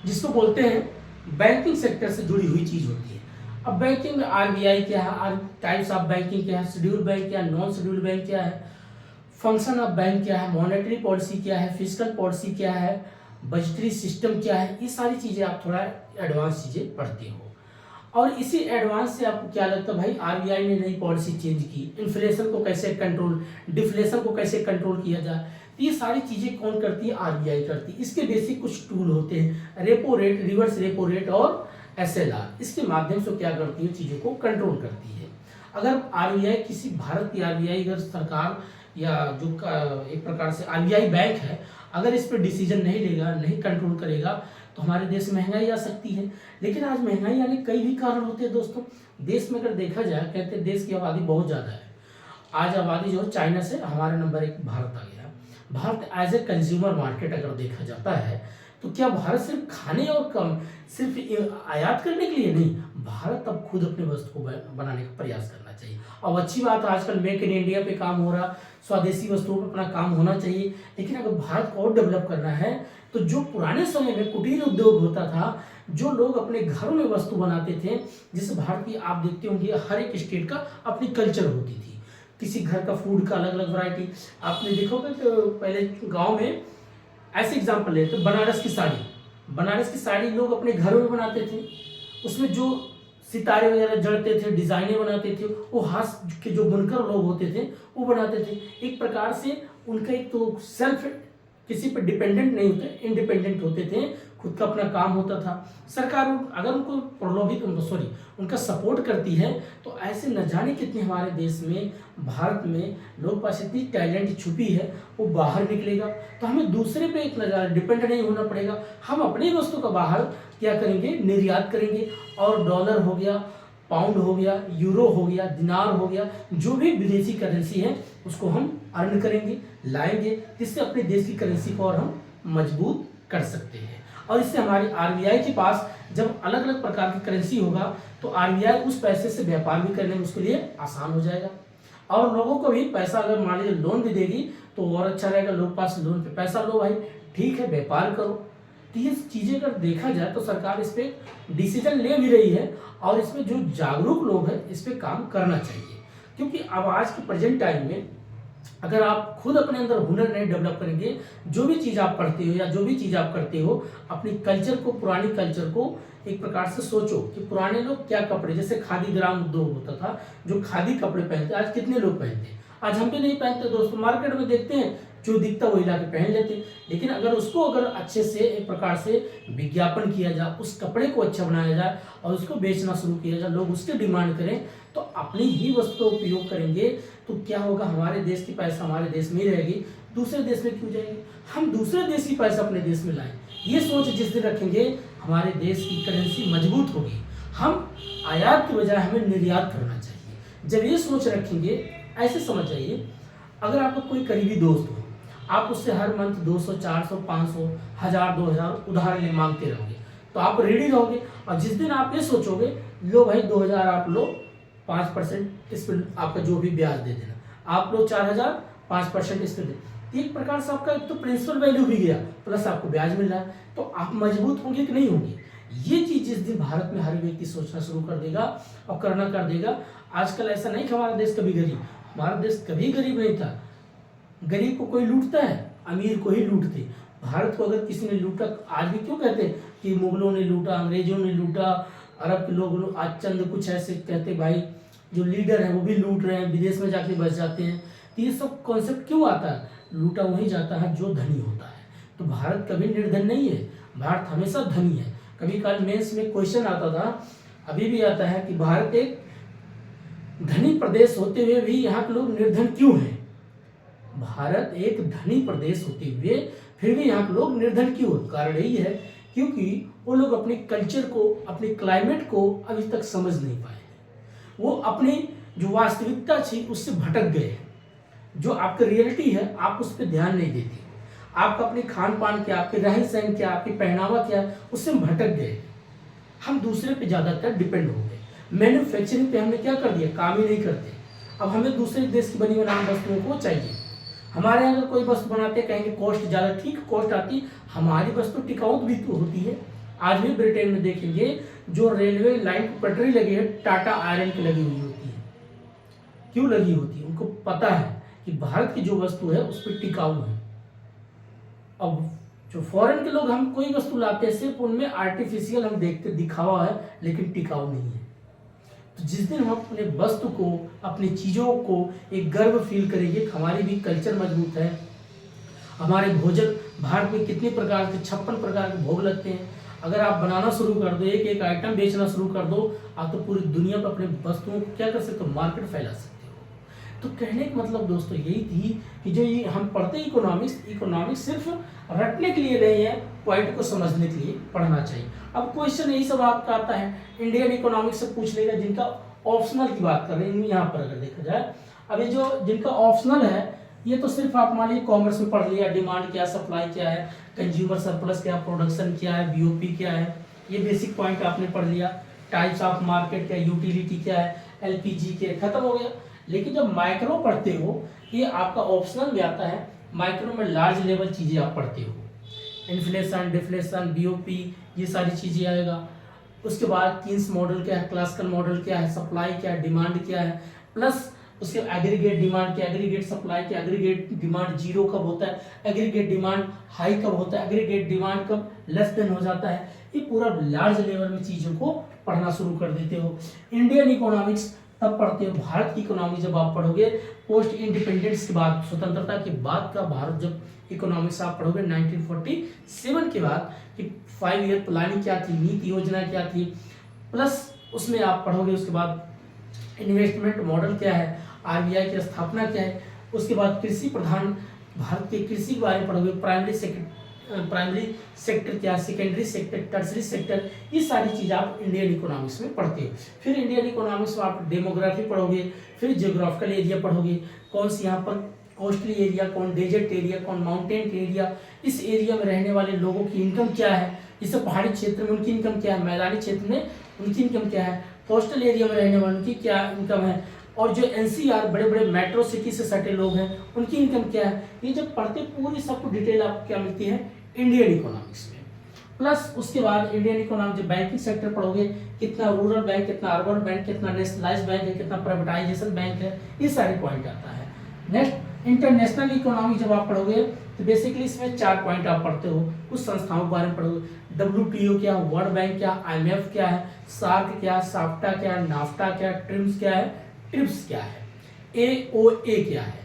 [SPEAKER 1] जिसको बोलते हैं बैंकिंग सेक्टर से जुड़ी हुई चीज होती है। अब बैंकिंग में आरबीआई क्या है, टाइप्स ऑफ बैंकिंग क्या है, शेड्यूल बैंक क्या है, नॉन शेड्यूल बैंक क्या है, फंक्शन ऑफ बैंक क्या है, मॉनेटरी पॉलिसी क्या है, फिजिकल पॉलिसी क्या है, बजटरी सिस्टम क्या है, ये सारी चीज़ें आप थोड़ा एडवांस चीज़ें पढ़ते हो। और इसी एडवांस से आपको क्या लगता है भाई, आरबीआई ने नई पॉलिसी चेंज की, इन्फ्लेशन को कैसे कंट्रोल, डिफ्लेशन को कैसे कंट्रोल किया जाए, ये सारी चीज़ें कौन करती है, आरबीआई करती है। इसके बेसिक कुछ टूल होते हैं, repo rate, reverse repo rate और एसएलआर, इसके माध्यम से क्या करती है, चीज़ों को कंट्रोल करती है। अगर आरबीआई किसी भारत की आरबीआई अगर सरकार या जो एक प्रकार से आरबीआई बैंक है, अगर इस पर डिसीजन नहीं लेगा, नहीं कंट्रोल करेगा, तो हमारे देश में महंगाई आ सकती है। लेकिन आज महंगाई आने के कई भी कारण होते हैं दोस्तों। देश में अगर देखा जाए, कहते हैं देश की आबादी बहुत ज़्यादा है। आज आबादी जो है चाइना से हमारे नंबर 1 भारत आ गया। Bharat as a consumer market अगर देखा जाता है, तो क्या भारत सिर्फ खाने और कम सिर्फ आयात करने के लिए नहीं, भारत अब खुद अपने वस्तु को बनाने का प्रयास करना चाहिए। अब अच्छी बात है, आजकल मेक इन इंडिया पे काम हो रहा, स्वदेशी वस्तुओं पर अपना काम होना चाहिए। लेकिन अगर भारत को और डेवलप करना है, तो जो पुराने समय में कुटीर उद्योग होता था, जो लोग अपने घरों में वस्तु बनाते थे, जिस भारत की आप देखते होंगे हर एक स्टेट का अपनी कल्चर होती थी, किसी घर का फूड का अलग अलग वैरायटी। आपने देखा होगा तो पहले गांव में ऐसे एग्जांपल ले तो बनारस की साड़ी लोग अपने घरों में बनाते थे, उसमें जो सितारे वगैरह जड़ते थे, डिजाइनें बनाते थे, वो हाथ के जो बुनकर लोग होते थे वो बनाते थे। एक प्रकार से उनका एक तो सेल्फ किसी पर डिपेंडेंट नहीं होते, इंडिपेंडेंट होते थे, खुद का अपना काम होता था। सरकार अगर उनको प्रलोभित उनका सपोर्ट करती है, तो ऐसे न जाने कितने हमारे देश में, भारत में लोगों के पास इतनी टैलेंट छुपी है, वो बाहर निकलेगा। तो हमें दूसरे पे एक डिपेंड नहीं होना पड़ेगा, हम अपनी वस्तु का बाहर क्या करेंगे, निर्यात करेंगे। और डॉलर हो गया, पाउंड हो गया, यूरो हो गया, दिनार हो गया, जो भी विदेशी करेंसी है उसको हम अर्न करेंगे, लाएंगे, जिससे अपने देश की करेंसी को और हम मजबूत कर सकते हैं। और इससे हमारी आरबीआई के पास जब अलग अलग प्रकार की करेंसी होगा, तो आरबीआई उस पैसे से व्यापार भी करने में उसके लिए आसान हो जाएगा। और लोगों को भी पैसा अगर मान लीजिए लोन भी देगी तो और अच्छा रहेगा, लोग पास लोन पे पैसा लो भाई, ठीक है व्यापार करो। तो ये चीज़ें अगर देखा जाए तो सरकार इस पर डिसीजन ले भी रही है, और इसमें जो जागरूक लोग हैं इस पर काम करना चाहिए। क्योंकि अब आज के प्रेजेंट टाइम में अगर आप खुद अपने अंदर हुनर नहीं डेवलप करेंगे, जो भी चीज़ आप पढ़ते हो या जो भी चीज़ आप करते हो, अपनी कल्चर को, पुरानी कल्चर को एक प्रकार से सोचो कि पुराने लोग क्या कपड़े, जैसे खादी ग्राम उद्योग होता था, जो खादी कपड़े पहनते, आज कितने लोग पहनते, आज हम भी नहीं पहनते दोस्तों, मार्केट में देखते हैं जो दिखता वही ला के पहन लेते। लेकिन अगर उसको अगर अच्छे से एक प्रकार से विज्ञापन किया जाए, उस कपड़े को अच्छा बनाया जाए और उसको बेचना शुरू किया जाए, लोग उसकी डिमांड करें, तो अपनी ही वस्तु का उपयोग करेंगे, तो क्या होगा, हमारे देश की पैसा हमारे देश में ही रहेगी, दूसरे देश में क्यों जाएगी, हम दूसरे देश की पैसा अपने देश में लाएं। ये सोच जिस दिन रखेंगे, हमारे देश की करेंसी मजबूत होगी। हम आयात की बजाय हमें निर्यात करना चाहिए। जब ये सोच रखेंगे, ऐसे समझ जाइए, अगर आपका कोई करीबी दोस्त हो, आप उससे हर मंथ 200, 400, 500, 1000, 2000 उधार ले मांगते रहोगे, तो आप रेडी रहोगे। और जिस दिन आप ये सोचोगे, लो भाई 2000 आप लो, 5% इस पर आपका जो भी ब्याज दे देना, आप लो 4000, 5% इस पर दे, एक प्रकार से आपका एक तो प्रिंसिपल वैल्यू भी गया, प्लस आपको ब्याज मिल रहा है, तो आप मजबूत होंगे कि नहीं होंगे। ये चीज जिस दिन भारत में हर व्यक्ति सोचना शुरू कर देगा और करना कर देगा। आजकल ऐसा नहीं कि हमारा देश कभी गरीब, हमारा देश कभी गरीब नहीं था। गरीब को कोई लूटता है, अमीर को ही लूटते। भारत को अगर किसी ने लूटा, आज भी क्यों कहते हैं कि मुगलों ने लूटा, अंग्रेजों ने लूटा, अरब के लोग, आज चंद कुछ ऐसे कहते भाई जो लीडर हैं वो भी लूट रहे हैं, विदेश में जाके बस जाते हैं। तो ये सब कॉन्सेप्ट क्यों आता है, लूटा वही जाता है जो धनी होता है। तो भारत कभी निर्धन नहीं है, भारत हमेशा धनी है। कभी काल मेंस में क्वेश्चन आता था, अभी भी आता है कि भारत एक धनी प्रदेश होते हुए भी यहाँ के लोग निर्धन क्यों हैं। भारत एक धनी प्रदेश होते हुए फिर भी यहाँ के लोग निर्धन क्यों है। कारण यही है क्योंकि वो लोग अपने कल्चर को, अपने क्लाइमेट को अभी तक समझ नहीं पाए। वो अपनी जो वास्तविकता थी उससे भटक गए हैं। जो आपका रियलिटी है आप उस पर ध्यान नहीं देते, आपका अपने खान पान क्या, आपके रहन सहन क्या, आपके पहनावा क्या, उससे हम भटक गए। हम दूसरे पे ज़्यादातर डिपेंड हो गए। मैन्युफैक्चरिंग पे हमने क्या कर दिया, काम ही नहीं करते। अब हमें दूसरे देश की बनी बनाई वस्तुओं को चाहिए। हमारे यहाँ अगर कोई वस्तु बनाते हैं, कहेंगे कॉस्ट ज़्यादा, ठीक कॉस्ट आती, हमारी वस्तु टिकाऊ भी तो होती है। आज भी ब्रिटेन में देखेंगे जो रेलवे लाइन पर पटरी लगी है टाटा आयरन की लगी हुई होती है। क्यों लगी होती है? उनको पता है कि भारत की जो वस्तु है उस पर टिकाऊ है। अब जो फॉरेन के लोग हम कोई वस्तु लाते हैं सिर्फ उनमें आर्टिफिशियल हम देखते दिखावा है, लेकिन टिकाऊ नहीं है। तो जिस दिन हम अपने वस्तु को, अपनी चीज़ों को एक गर्व फील करेंगे, हमारी भी कल्चर मजबूत है, हमारे भोजन भारत में कितने प्रकार के 56 प्रकार के भोग लगते हैं, अगर आप बनाना शुरू कर दो, एक एक आइटम बेचना शुरू कर दो, आप तो पूरी दुनिया पर अपने वस्तुओं को क्या कर सकते हो, मार्केट फैला सकते हो। तो कहने का मतलब दोस्तों यही थी कि जो ये हम पढ़ते इकोनॉमिक्स सिर्फ रटने के लिए नहीं है, पॉइंट को समझने के लिए पढ़ना चाहिए। अब क्वेश्चन यही सब आपका आता है, इंडियन इकोनॉमिक्स से पूछ लेगा, जिनका ऑप्शनल की बात कर रहे हैं यहाँ पर अगर देखा जाए। अब ये जो जिनका ऑप्शनल है ये तो सिर्फ आप मान लीजिए कॉमर्स में पढ़ लिया, डिमांड क्या, सप्लाई क्या है, कंज्यूमर सरप्लस क्या, प्रोडक्शन क्या है, बीओपी क्या है, ये बेसिक पॉइंट आपने पढ़ लिया। टाइप्स ऑफ मार्केट क्या, यूटिलिटी क्या है, एलपीजी क्या, खत्म हो गया। लेकिन जब माइक्रो पढ़ते हो, ये आपका ऑप्शनल में आता है, माइक्रो में लार्ज लेवल चीज़ें आप पढ़ते हो, इन्फ्लेशन, डिफ्लेशन, बीओपी, ये सारी चीज़ें आएगा। उसके बाद कीन्स मॉडल क्या है, क्लासिकल मॉडल क्या है, सप्लाई क्या है, डिमांड क्या है, प्लस उसके एग्रीगेट डिमांड क्या, एग्रीगेट सप्लाई क्या, एग्रीगेट डिमांड जीरो कब होता है, एग्रीगेट डिमांड हाई कब होता है, एग्रीगेट डिमांड कब लेस देन हो जाता है। ये पूरा लार्ज लेवल में चीज़ों को पढ़ना शुरू कर देते हो। इंडियन इकोनॉमिक्स तब पढ़ते हो, भारत की इकोनॉमी जब आप पढ़ोगे पोस्ट इंडिपेंडेंस के बाद, स्वतंत्रता के बाद का भारत जब इकोनॉमिक्स आप पढ़ोगे 1947 के बाद कि 5 ईयर प्लानिंग क्या थी, नीति योजना क्या थी, प्लस उसमें आप पढ़ोगे उसके बाद इन्वेस्टमेंट मॉडल क्या है, आरबीआई की स्थापना क्या है, उसके बाद कृषि प्रधान भारत के कृषि के बारे में पढ़ोगे, प्राइमरी सेक्टर क्या, सेकेंडरी सेक्टर, टर्सरी सेक्टर, ये सारी चीज़ आप इंडियन इकोनॉमिक्स में पढ़ते हो। फिर इंडियन इकोनॉमिक्स में आप डेमोग्राफी पढ़ोगे, फिर जियोग्राफिकल एरिया पढ़ोगे, कौन सी यहाँ पर कोस्टली एरिया, कौन डेजर्ट एरिया, कौन माउंटेन एरिया, इस एरिया में रहने वाले लोगों की इनकम क्या है, इस पहाड़ी क्षेत्र में उनकी इनकम क्या है, मैदानी क्षेत्र में उनकी इनकम क्या है, कोस्टल एरिया में रहने वालों की क्या इनकम है, और जो एनसीआर बड़े बड़े मेट्रो सिटी से सटे लोग हैं उनकी इनकम क्या है। ये जब पढ़ते पूरी सबको डिटेल आपको क्या मिलती है इंडियन इकोनॉमिक्स में। प्लस उसके बाद इंडियन इकोनॉमिक जब बैंकिंग सेक्टर पढ़ोगे, कितना रूरल बैंक, कितना अर्बन बैंक, कितना नेशनलाइज बैंक है, कितना प्राइवेटाइजेशन बैंक है, ये सारे पॉइंट आता है। नेक्स्ट इंटरनेशनल इकोनॉमिक जब आप पढ़ोगे तो बेसिकली इसमें 4 पॉइंट आप पढ़ते हो, कुछ संस्थाओं के बारे में पढ़ोगे, WTO क्या, वर्ल्ड बैंक क्या, IMF क्या है, सार्क क्या, साफ्टा क्या, नाफ्टा क्या, ट्रिम्स क्या है, ट्रिप्स क्या है, AOA क्या है,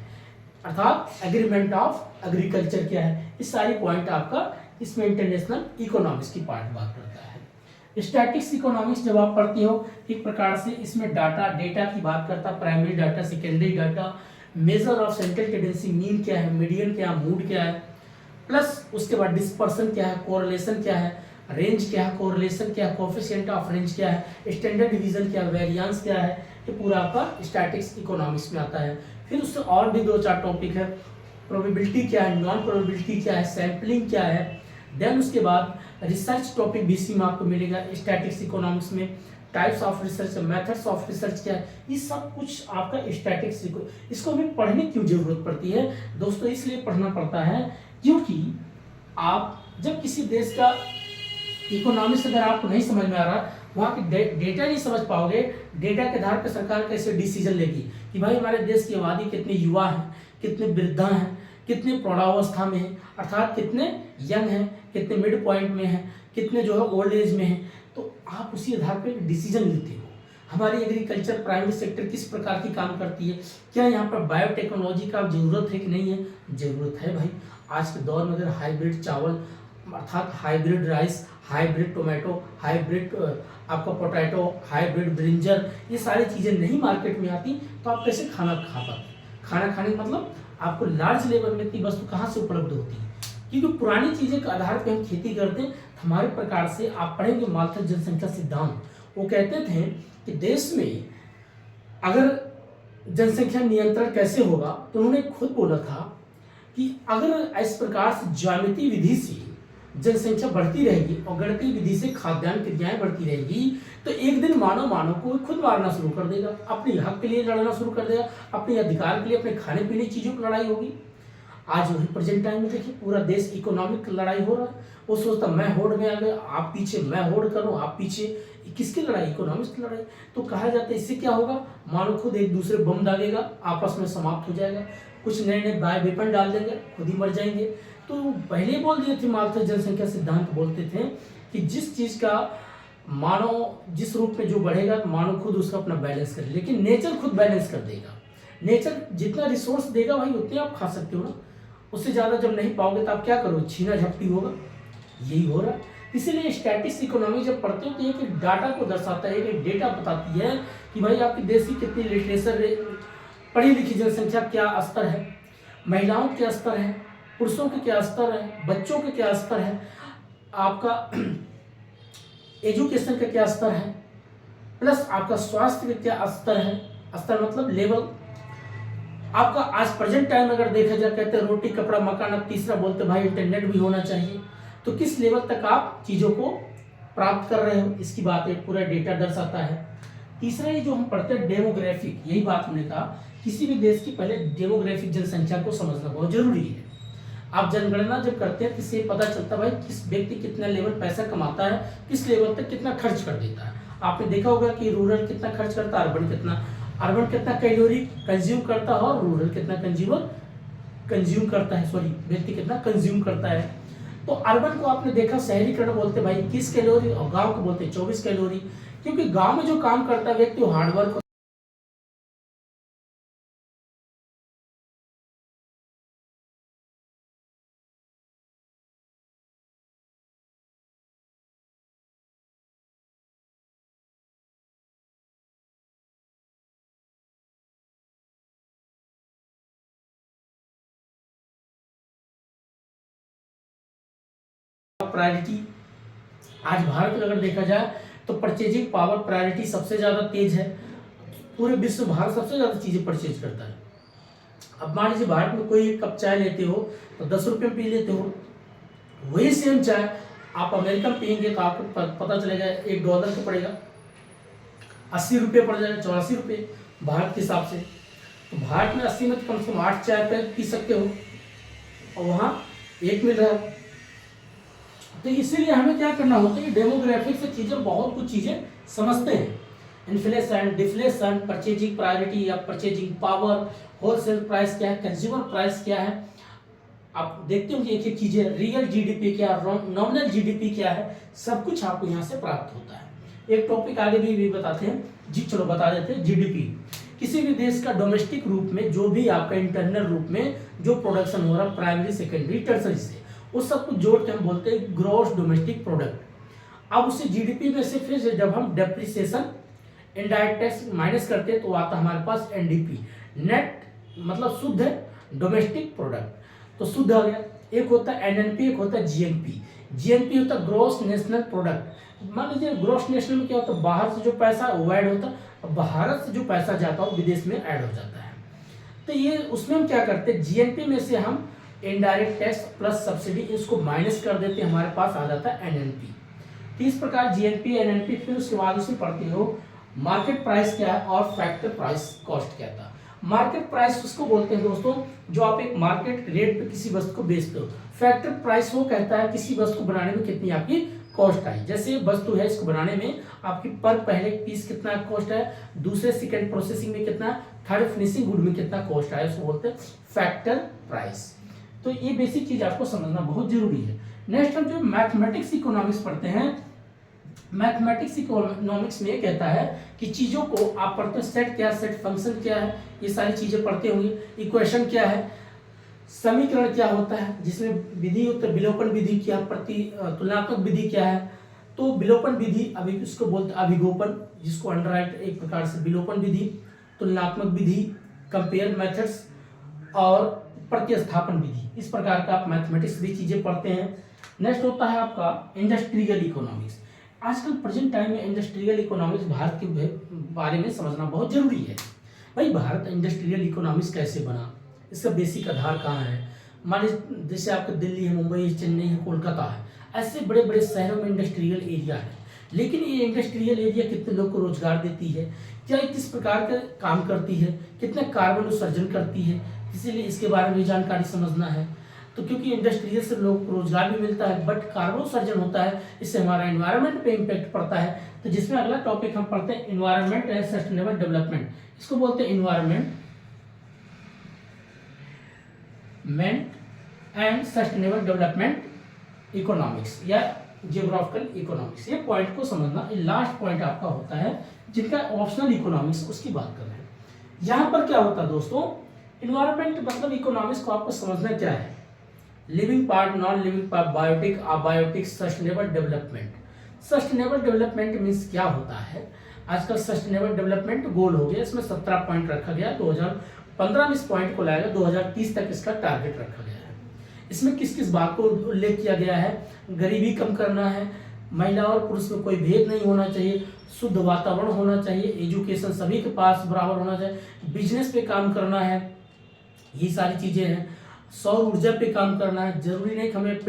[SPEAKER 1] अर्थात एग्रीमेंट ऑफ एग्रीकल्चर क्या है, ये सारी पॉइंट आपका इसमें इंटरनेशनल इकोनॉमिक्स की पार्ट बात करता है। स्टैटिक्स इकोनॉमिक्स जब आप पढ़ते हो एक प्रकार से इसमें डेटा की बात करता है, primary data, secondary data, measure of central tendency, mean क्या है, मीडियन क्या है, मूड क्या है, प्लस उसके बाद डिस्पर्सन क्या है, कोरिलेशन क्या है, रेंज क्या है, कोरिलेशन क्या है, कोएफिशिएंट ऑफ रेंज क्या है, स्टैंडर्ड डिवीजन क्या है, वेरिएंस क्या है, ये पूरा आपका स्टैटिक्स इकोनॉमिक्स में आता है। फिर उससे और भी 2-4 टॉपिक है, प्रोबेबिलिटी क्या है, नॉन प्रोबेबिलिटी क्या है, सैम्पलिंग क्या है, देन उसके बाद रिसर्च टॉपिक भी इसी में आपको मिलेगा स्टैटिक्स इकोनॉमिक्स में, types of research, methods of research क्या है, ये सब कुछ आपका स्टैटिक्स। इसको हमें पढ़ने की जरूरत पड़ती है दोस्तों, इसलिए पढ़ना पड़ता है क्योंकि आप जब किसी देश का इकोनॉमिक्स अगर आपको नहीं समझ में आ रहा, वहाँ की डेटा नहीं समझ पाओगे, डेटा के आधार पर सरकार कैसे डिसीजन लेगी कि भाई हमारे देश की आबादी कितने युवा हैं, कितने वृद्धा हैं, कितने प्रौढ़ावस्था में हैं, अर्थात कितने यंग हैं, कितने मिड पॉइंट में हैं, कितने जो है ओल्ड एज में हैं, तो आप उसी आधार पर डिसीजन लेते हो। हमारी एग्रीकल्चर प्राइमरी सेक्टर किस प्रकार की काम करती है, क्या यहाँ पर बायोटेक्नोलॉजी का जरूरत है कि नहीं है, जरूरत है भाई। आज के दौर में अगर हाइब्रिड चावल अर्थात hybrid rice, hybrid tomato, hybrid आपका पोटैटो, हाइब्रिड ब्रिंजल, ये सारी चीज़ें नहीं मार्केट में आती तो आप कैसे खाना खा पाते। खाना खाने का मतलब आपको लार्ज लेवल में इतनी वस्तु कहाँ से उपलब्ध होती है, क्योंकि पुरानी चीज़ें के आधार पर हम खेती करते हैं। हमारे प्रकार से आप पढ़ेंगे माल्थस जनसंख्या सिद्धांत, वो कहते थे कि देश में अगर जनसंख्या नियंत्रण कैसे होगा, तो उन्होंने खुद बोला था कि अगर इस प्रकार से ज्यामितीय विधि से जनसंख्या बढ़ती रहेगी और गणितीय विधि से खाद्यान्न क्रियाएं बढ़ती रहेगी, तो एक दिन मानव को खुद मारना शुरू कर देगा, अपने हक के लिए लड़ना शुरू कर देगा, अपने अधिकार के लिए, अपने खाने पीने की चीज़ों की लड़ाई होगी। आज वही प्रेजेंट टाइम में देखिए पूरा देश इकोनॉमिक लड़ाई हो रहा है। वो सोचता मैं होड़ में आ गया, आप पीछे, मैं होड़ करूं आप पीछे। किसकी लड़ाई? इकोनॉमिक्स की लड़ाई। तो कहा जाता है इससे क्या होगा, मानो खुद एक दूसरे बम डालेगा, आपस में समाप्त हो जाएगा, कुछ नए नए बायो वेपन डाल देंगे, खुद ही मर जाएंगे। तो पहले ही बोल दिए थे, मार्क्स जनसंख्या सिद्धांत बोलते थे कि जिस चीज का मानव जिस रूप में जो बढ़ेगा, मानव खुद उसका अपना बैलेंस करे, लेकिन नेचर खुद बैलेंस कर देगा। नेचर जितना रिसोर्स देगा भाई उतने आप खा सकते हो ना, उससे ज़्यादा जब नहीं पाओगे तो आप क्या करो, छीना झपटी होगा। यही हो रहा है। इसीलिए स्टैटिस्टिक्स इकोनॉमी जब पढ़ते हो तो एक डाटा को दर्शाता है, एक डेटा बताती है कि भाई आपके देश की कितनी लिटरेचर, पढ़ी लिखी जनसंख्या क्या स्तर है, महिलाओं के स्तर है, पुरुषों के क्या स्तर है, बच्चों के क्या स्तर है, आपका एजुकेशन का क्या स्तर है, प्लस आपका स्वास्थ्य का क्या स्तर है। स्तर मतलब लेवल। आपका आज प्रेजेंट टाइम अगर देखा जाए, कहते हैं रोटी कपड़ा मकान, अब तीसरा बोलते भाई इंटरनेट भी होना चाहिए। तो किस लेवल तक आप चीज़ों को प्राप्त कर रहे हो, इसकी बात एक पूरा डेटा दर्शाता है। तीसरा ये जो हम पढ़ते हैं डेमोग्राफिक, यही बात हमने कहा, किसी भी देश की पहले डेमोग्राफिक जनसंख्या को समझना बहुत जरूरी है। आप जनगणना जब करते हैं तो इससे पता चलता है भाई किस व्यक्ति कितना लेवल पैसा कमाता है, किस लेवल तक कितना खर्च कर देता है। आपने देखा होगा कि रूरल कितना खर्च करता है, अर्बन कितना कैलोरी कंज्यूम करता है, और रूरल कितना कंज्यूम करता है, व्यक्ति कितना कंज्यूम करता है। तो अर्बन को आपने देखा शहरीकरण बोलते भाई 21 कैलोरी, और गांव को बोलते 24 कैलोरी, क्योंकि गांव में जो काम करता है व्यक्ति वो हार्डवर्क प्रायोरिटी। आज भारत में अगर देखा जाए तो परचेजिंग पावर प्रायोरिटी सबसे ज्यादा तेज है। पूरे विश्व भारत सबसे ज्यादा चीजें परचेज करता है। अब मान लीजिए भारत में कोई एक कप चाय लेते हो तो 10 रुपये में पी लेते हो, वही सेम चाय आप अमेरिका में पियेंगे तो आपको पता चलेगा $1 का पड़ेगा, 80 रुपये पड़ जाएगा, 84 रुपये भारत के हिसाब से। तो भारत में 80 में कम से कम 8 चाय पे पी सकते हो, और वहाँ 1 मिल रहा है। तो इसीलिए हमें क्या करना होता है कि डेमोग्राफिक से चीज़ें, बहुत कुछ चीज़ें समझते हैं। इन्फ्लेशन, डिफ्लेशन, परचेजिंग प्रायोरिटी या परचेजिंग पावर, होलसेल प्राइस क्या है, कंज्यूमर प्राइस क्या है। आप देखते हो कि एक एक चीज़ें, रियल जीडीपी क्या है, नॉमिनल जीडीपी क्या है, सब कुछ आपको यहाँ से प्राप्त होता है। एक टॉपिक आगे भी बताते हैं जी, चलो बता देते हैं। जीडीपी किसी भी देश का डोमेस्टिक रूप में जो भी आपका इंटरनल रूप में जो प्रोडक्शन हो रहा है, प्राइमरी सेकेंडरी टर्सरी से, उस सब कुछ जोड़ के हम बोलते हैं ग्रॉस डोमेस्टिक प्रोडक्ट। अब उसे जीडीपी में से फिर जब हम डेप्रिसिएशन, इनडायरेक्ट टैक्स माइनस करते हैं तो आता है हमारे पास एनडीपी, नेट मतलब शुद्ध डोमेस्टिक प्रोडक्ट। तो शुद्ध हो गया। एक होता है एनएनपी, एक होता है जीएनपी। जीएनपी होता है ग्रॉस नेशनल प्रोडक्ट। मान लीजिए ग्रॉस नेशनल में क्या होता है, बाहर से जो पैसा है वो ऐड होता है, भारत से जो पैसा जाता है विदेश में ऐड हो जाता है। तो ये उसमें हम क्या करते हैं, जीएनपी में से हम इनडायरेक्ट टैक्स प्लस सब्सिडी इसको माइनस कर देते हैं, हमारे पास आ जाता है एनएनपी। तो इस प्रकार जीएनपी, एनएनपी, फिर उसके बाद उसे पढ़ते हो मार्केट प्राइस क्या है और फैक्टर प्राइस कॉस्ट क्या था। मार्केट प्राइस उसको बोलते हैं दोस्तों जो आप एक मार्केट रेट पे किसी वस्तु को बेचते हो। फैक्टर प्राइस वो कहता है किसी वस्तु को बनाने में कितनी आपकी कॉस्ट आई। जैसे वस्तु है, इसको बनाने में आपकी पर पहले पीस कितना कॉस्ट है, दूसरे सेकंड प्रोसेसिंग में कितना, थर्ड फिनिशिंग गुड में कितना कॉस्ट आया, उसको बोलते हैं फैक्टर प्राइस। तो ये बेसिक चीज आपको समझना बहुत जरूरी है। नेक्स्ट हम जो मैथमेटिक्स इकोनॉमिक्स पढ़ते हैं, मैथमेटिक्स इकोनॉमिक्स में ये कहता है कि चीजों को आप पढ़ते हो, सेट क्या है, सेट फंक्शन क्या है, ये सारी चीजें पढ़ते होंगे। इक्वेशन क्या है, समीकरण क्या होता है, जिसमें विधि होता है विलोपन विधि क्या, तुलनात्मक विधि क्या है। तो विलोपन विधि अभी इसको बोलते हैं अभिगोपन, जिसको अंडरराइट एक प्रकार से विलोपन विधि, तुलनात्मक विधि, कंपेयर मेथड्स, और प्रतिस्थापन विधि। इस प्रकार का आप मैथमेटिक्स भी चीजें पढ़ते हैं। नेक्स्ट होता है आपका इंडस्ट्रियल इकोनॉमिक्स। आजकल प्रेजेंट टाइम में इंडस्ट्रियल इकोनॉमिक्स भारत के बारे में समझना बहुत जरूरी है। भाई भारत इंडस्ट्रियल इकोनॉमिक्स कैसे बना, इसका बेसिक आधार कहाँ है। मान लीजिए जैसे आपका दिल्ली है, मुंबई है, चेन्नई है, कोलकाता है, ऐसे बड़े बड़े शहरों में इंडस्ट्रियल एरिया है। लेकिन ये इंडस्ट्रियल एरिया कितने लोग को रोजगार देती है, क्या किस प्रकार का काम करती है, कितना कार्बन उत्सर्जन करती है, इसीलिए इसके बारे में भी जानकारी समझना है। तो क्योंकि इंडस्ट्रियल से लोगों को रोजगार भी मिलता है, बट कार्बन उत्सर्जन होता है, इससे हमारा एनवायरनमेंट पे इम्पैक्ट पड़ता है। तो जिसमें अगला टॉपिक हम पढ़ते हैं एनवायरनमेंट एंड सस्टेनेबल डेवलपमेंट। इसको बोलते हैं environment and sustainable development economics या जियोग्राफिकल इकोनॉमिक्स। ये पॉइंट को समझना, ये लास्ट पॉइंट आपका होता है जिनका ऑप्शनल इकोनॉमिक्स, उसकी बात कर रहे हैं। यहाँ पर क्या होता है दोस्तों, इन्वायरमेंट मतलब इकोनॉमिक्स को आपको समझना क्या है, living part, non living part, biotic, abiotic, sustainable development. Sustainable development means क्या होता है, आजकल सस्टेनेबल डेवलपमेंट गोल हो गया, इसमें 17 पॉइंट रखा गया, 2015 में इस पॉइंट को लाएगा, 2030 तक इसका टारगेट रखा गया है। इसमें किस किस बात को उल्लेख किया गया है, गरीबी कम करना है, महिला और पुरुष में कोई भेद नहीं होना चाहिए, शुद्ध वातावरण होना चाहिए, एजुकेशन सभी के पास बराबर होना चाहिए, बिजनेस पे काम करना है, ये सारी चीजें हैं। सौर ऊर्जा पे काम करना है, जरूरी नहीं कि हमें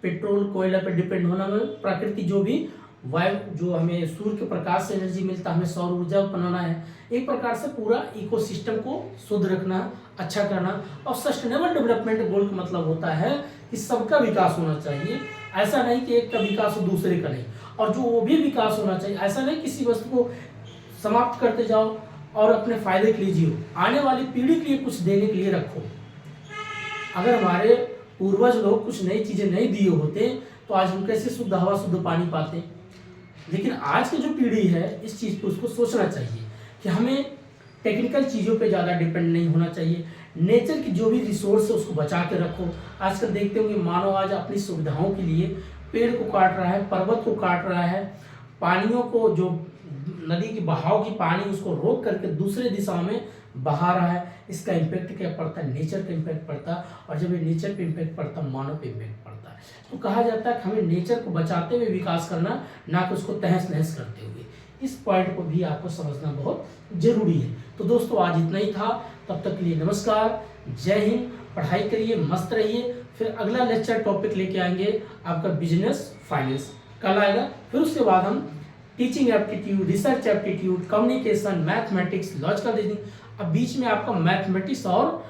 [SPEAKER 1] पेट्रोल कोयला पे डिपेंड होना, हमें प्रकृति जो भी वायु जो हमें सूर्य के प्रकाश से एनर्जी मिलता है, हमें सौर ऊर्जा बनाना है। एक प्रकार से पूरा इकोसिस्टम को शुद्ध रखना, अच्छा करना। और सस्टेनेबल डेवलपमेंट गोल का मतलब होता है कि सबका विकास होना चाहिए, ऐसा नहीं कि एक का विकास हो दूसरे का नहीं, और जो वो भी विकास होना चाहिए, ऐसा नहीं किसी वस्तु को समाप्त करते जाओ और अपने फायदे के लिए जियो, आने वाली पीढ़ी के लिए कुछ देने के लिए रखो। अगर हमारे पूर्वज लोग कुछ नई चीजें नहीं दिए होते तो आज हम कैसे शुद्ध हवा शुद्ध पानी पाते। लेकिन आज की जो पीढ़ी है इस चीज को उसको सोचना चाहिए कि हमें टेक्निकल चीजों पे ज्यादा डिपेंड नहीं होना चाहिए, नेचर की जो भी रिसोर्स है उसको बचा के रखो। आजकल देखते होंगे मानव आज अपनी सुविधाओं के लिए पेड़ को काट रहा है, पर्वत को काट रहा है, पानियों को, जो नदी की बहाव की पानी उसको रोक करके दूसरे दिशाओं में बहा रहा है। इसका इम्पैक्ट क्या पड़ता है, नेचर का इम्पैक्ट पड़ता है, और जब ये नेचर पे इम्पैक्ट पड़ता है मानव पे इम्पैक्ट पड़ता है। तो कहा जाता है कि हमें नेचर को बचाते हुए विकास करना, ना कि उसको तहस नहस करते हुए। इस पॉइंट को भी आपको समझना बहुत जरूरी है। तो दोस्तों आज इतना ही था, तब तक के लिए नमस्कार, जय हिंद, पढ़ाई करिए, मस्त रहिए। फिर अगला लेक्चर टॉपिक लेके आएंगे आपका बिजनेस फाइनेंस, कल आएगा। फिर उसके बाद हम teaching aptitude, research aptitude, communication, mathematics, logical reasoning, अब बीच में आपका मैथमेटिक्स और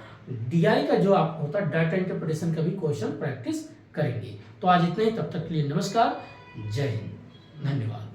[SPEAKER 1] डीआई का जो आपको होता है डाटा इंटरप्रिटेशन का भी क्वेश्चन प्रैक्टिस करेंगे। तो आज इतना ही, तब तक के लिए नमस्कार, जय हिंद, धन्यवाद।